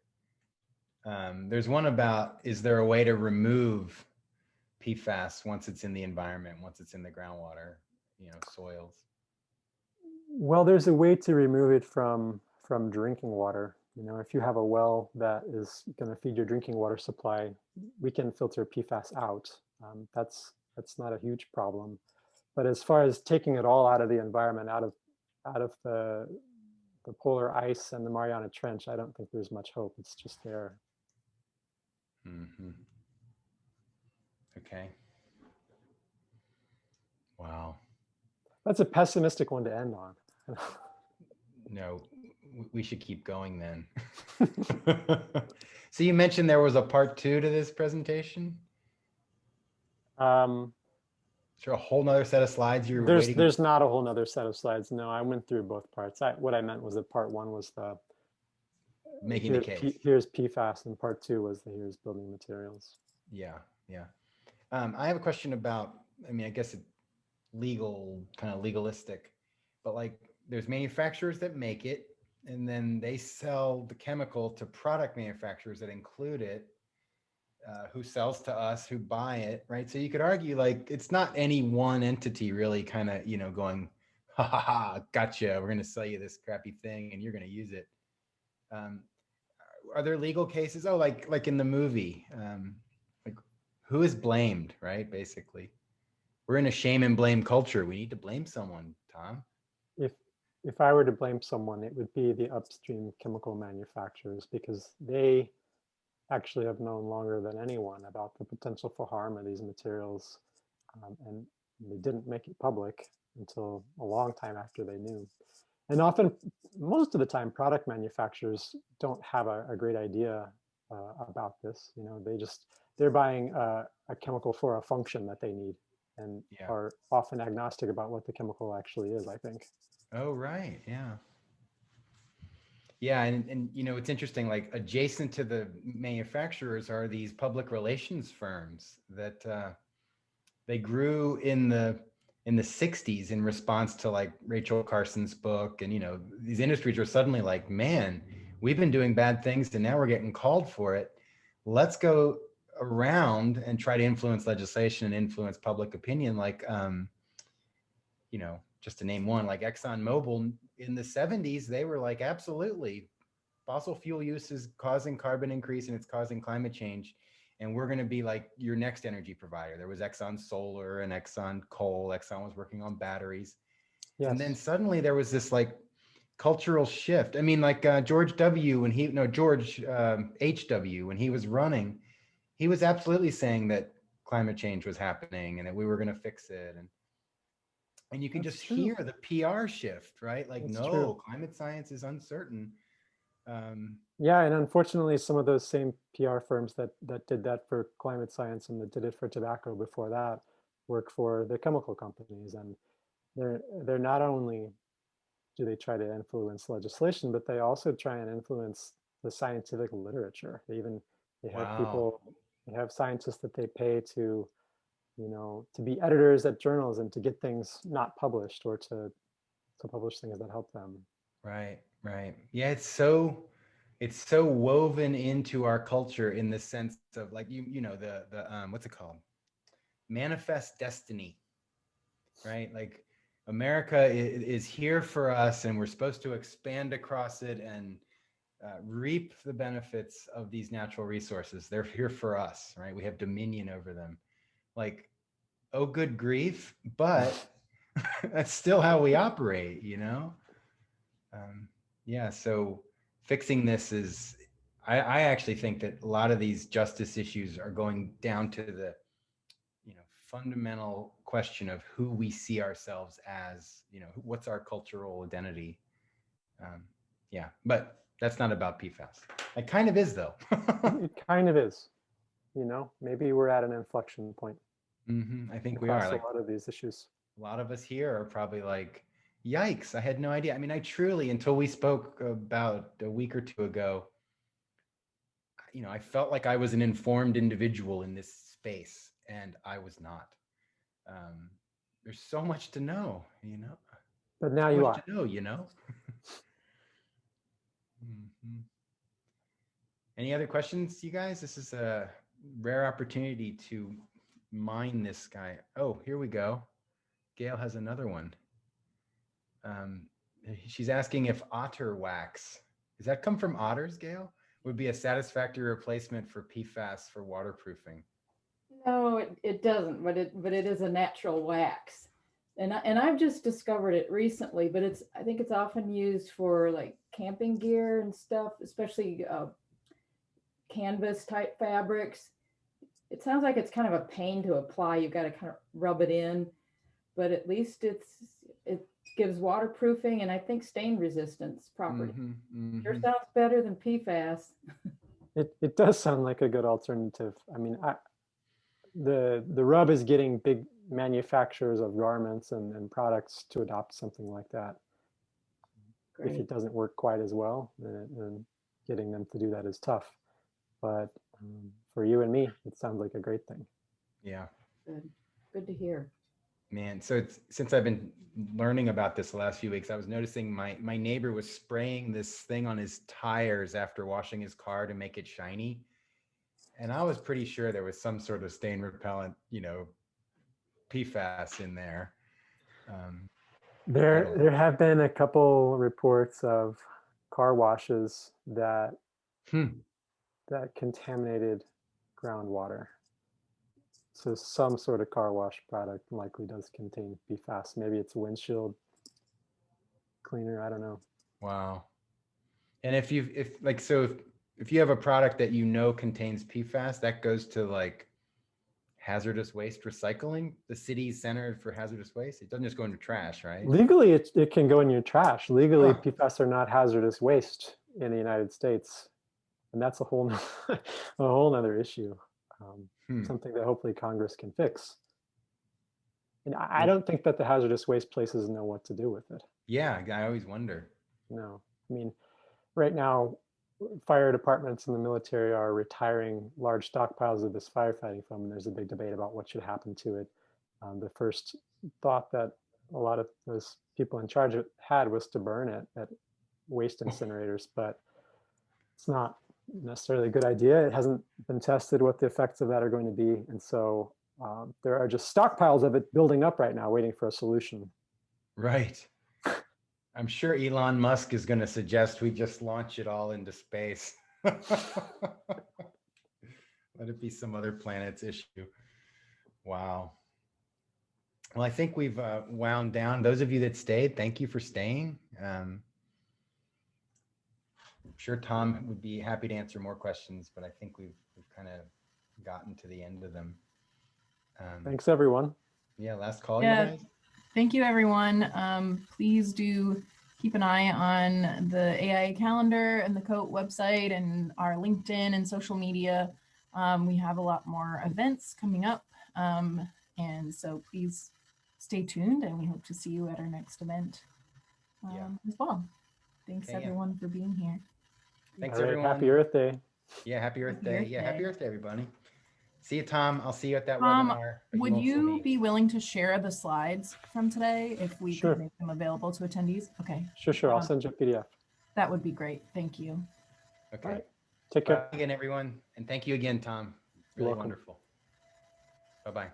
There's one about, is there a way to remove PFAS once it's in the environment, once it's in the groundwater, soils? Well, there's a way to remove it from drinking water. If you have a well that is going to feed your drinking water supply, we can filter PFAS out. That's not a huge problem. But as far as taking it all out of the environment, out of the polar ice and the Mariana Trench, I don't think there's much hope. It's just there. Mm-hmm. Okay. Wow. That's a pessimistic one to end on. No, we should keep going then. So you mentioned there was a part 2 to this presentation? Is there a whole nother set of slides you're waiting? There's not a whole nother set of slides. No, I went through both parts. What I meant was that part 1 was the making the case. Here's PFAS, and part 2 was here's building materials. Yeah, yeah. I have a question about, I guess it's kind of legalistic, but like there's manufacturers that make it and then they sell the chemical to product manufacturers that include it, who sells to us, who buy it, right? So you could argue like it's not any one entity really kind of, going, ha ha ha, gotcha, we're going to sell you this crappy thing and you're going to use it. Are there legal cases? Oh, like in the movie, like who is blamed, right? Basically, we're in a shame and blame culture. We need to blame someone, Tom. If I were to blame someone, it would be the upstream chemical manufacturers, because they actually have known longer than anyone about the potential for harm of these materials, and they didn't make it public until a long time after they knew. And often, most of the time, product manufacturers don't have a great idea about this. They're buying a chemical for a function that they need, and are often agnostic about what the chemical actually is, I think. Oh, right. Yeah. Yeah. And it's interesting, like adjacent to the manufacturers are these public relations firms that they grew in the 60s in response to like Rachel Carson's book. And, these industries are suddenly like, man, we've been doing bad things and now we're getting called for it. Let's go around and try to influence legislation and influence public opinion. Like, just to name one, like ExxonMobil in the 70s, they were like, absolutely, fossil fuel use is causing carbon increase and it's causing climate change. And we're going to be like your next energy provider. There was Exxon Solar and Exxon Coal. Exxon was working on batteries. Yes. And then suddenly there was this like cultural shift. Like George H.W. when he was running, he was absolutely saying that climate change was happening and that we were going to fix it. And you can just hear the PR shift, right? Like, no, climate science is uncertain. Yeah, and unfortunately, some of those same PR firms that did that for climate science and that did it for tobacco before that work for the chemical companies. And they're not only do they try to influence legislation, but they also try and influence the scientific literature. They have people, they have scientists that they pay to be editors at journals and to get things not published or to publish things that help them. Right, right. Yeah, it's so woven into our culture in the sense of like, the what's it called? Manifest destiny, right? Like America is here for us and we're supposed to expand across it and reap the benefits of these natural resources. They're here for us, right? We have dominion over them. Like, oh, good grief, but that's still how we operate, Yeah, so fixing this is, I actually think that a lot of these justice issues are going down to the, fundamental question of who we see ourselves as, what's our cultural identity. Yeah, but that's not about PFAS. It kind of is, though. It kind of is. Maybe we're at an inflection point. Mm-hmm. I think we are. Like, a lot of these issues. A lot of us here are probably like, yikes, I had no idea. I truly, until we spoke about a week or two ago, I felt like I was an informed individual in this space, and I was not. There's so much to know, But now So you much are. to know. Mhm. Any other questions, you guys? This is a rare opportunity to mine this guy. Oh, here we go. Gail has another one. She's asking if otter wax, does that come from otters, Gail? Would be a satisfactory replacement for PFAS for waterproofing. No, it doesn't, but it is a natural wax. And I've just discovered it recently, but I think it's often used for like camping gear and stuff, especially canvas type fabrics. It sounds like it's kind of a pain to apply. You've got to kind of rub it in, but at least it gives waterproofing and I think stain resistance property. Sure sounds better than PFAS. It does sound like a good alternative. I mean, the rub is getting big manufacturers of garments and products to adopt something like that. Great. If it doesn't work quite as well, then getting them to do that is tough. But for you and me, it sounds like a great thing. Yeah. Good to hear. Man, so since I've been learning about this the last few weeks, I was noticing my neighbor was spraying this thing on his tires after washing his car to make it shiny. And I was pretty sure there was some sort of stain repellent, PFAS in there. There have been a couple reports of car washes that contaminated groundwater. So some sort of car wash product likely does contain PFAS. Maybe it's windshield cleaner. I don't know. Wow. And if you have a product that contains PFAS, that goes to like hazardous waste recycling, the city's center for hazardous waste. It doesn't just go into trash, right? Legally, it can go in your trash. Legally, PFAS are not hazardous waste in the United States, and that's a whole nother issue. Something that hopefully Congress can fix. And I don't think that the hazardous waste places know what to do with it. Yeah, I always wonder. No, I mean, right now, fire departments in the military are retiring large stockpiles of this firefighting foam, and there's a big debate about what should happen to it. The first thought that a lot of those people in charge had was to burn it at waste incinerators, but it's not necessarily a good idea. It hasn't been tested what the effects of that are going to be. And so there are just stockpiles of it building up right now, waiting for a solution. Right. I'm sure Elon Musk is going to suggest we just launch it all into space. Let it be some other planet's issue. Wow. Well, I think we've wound down. Those of you that stayed, thank you for staying. I'm sure Tom would be happy to answer more questions, but I think we've kind of gotten to the end of them. Thanks, everyone. Yeah, last call, Yeah. you guys. Thank you, everyone. Please do keep an eye on the AIA calendar and the COTE website and our LinkedIn and social media. We have a lot more events coming up. And so please stay tuned, and we hope to see you at our next event as well. Thanks, everyone, for being here. Thanks, right, everyone. Happy Earth Day. Yeah, happy Earth Day. Earth Yeah, Day. happy Earth Day, everybody. See you, Tom. I'll see you at that Tom, webinar. would you be willing to share the slides from today if we Sure. could make them available to attendees? Okay. Sure. I'll send you a PDF. That would be great. Thank you. Okay. All right. Take care. Bye again, everyone. And thank you again, Tom. You're Really welcome. wonderful. Bye-bye.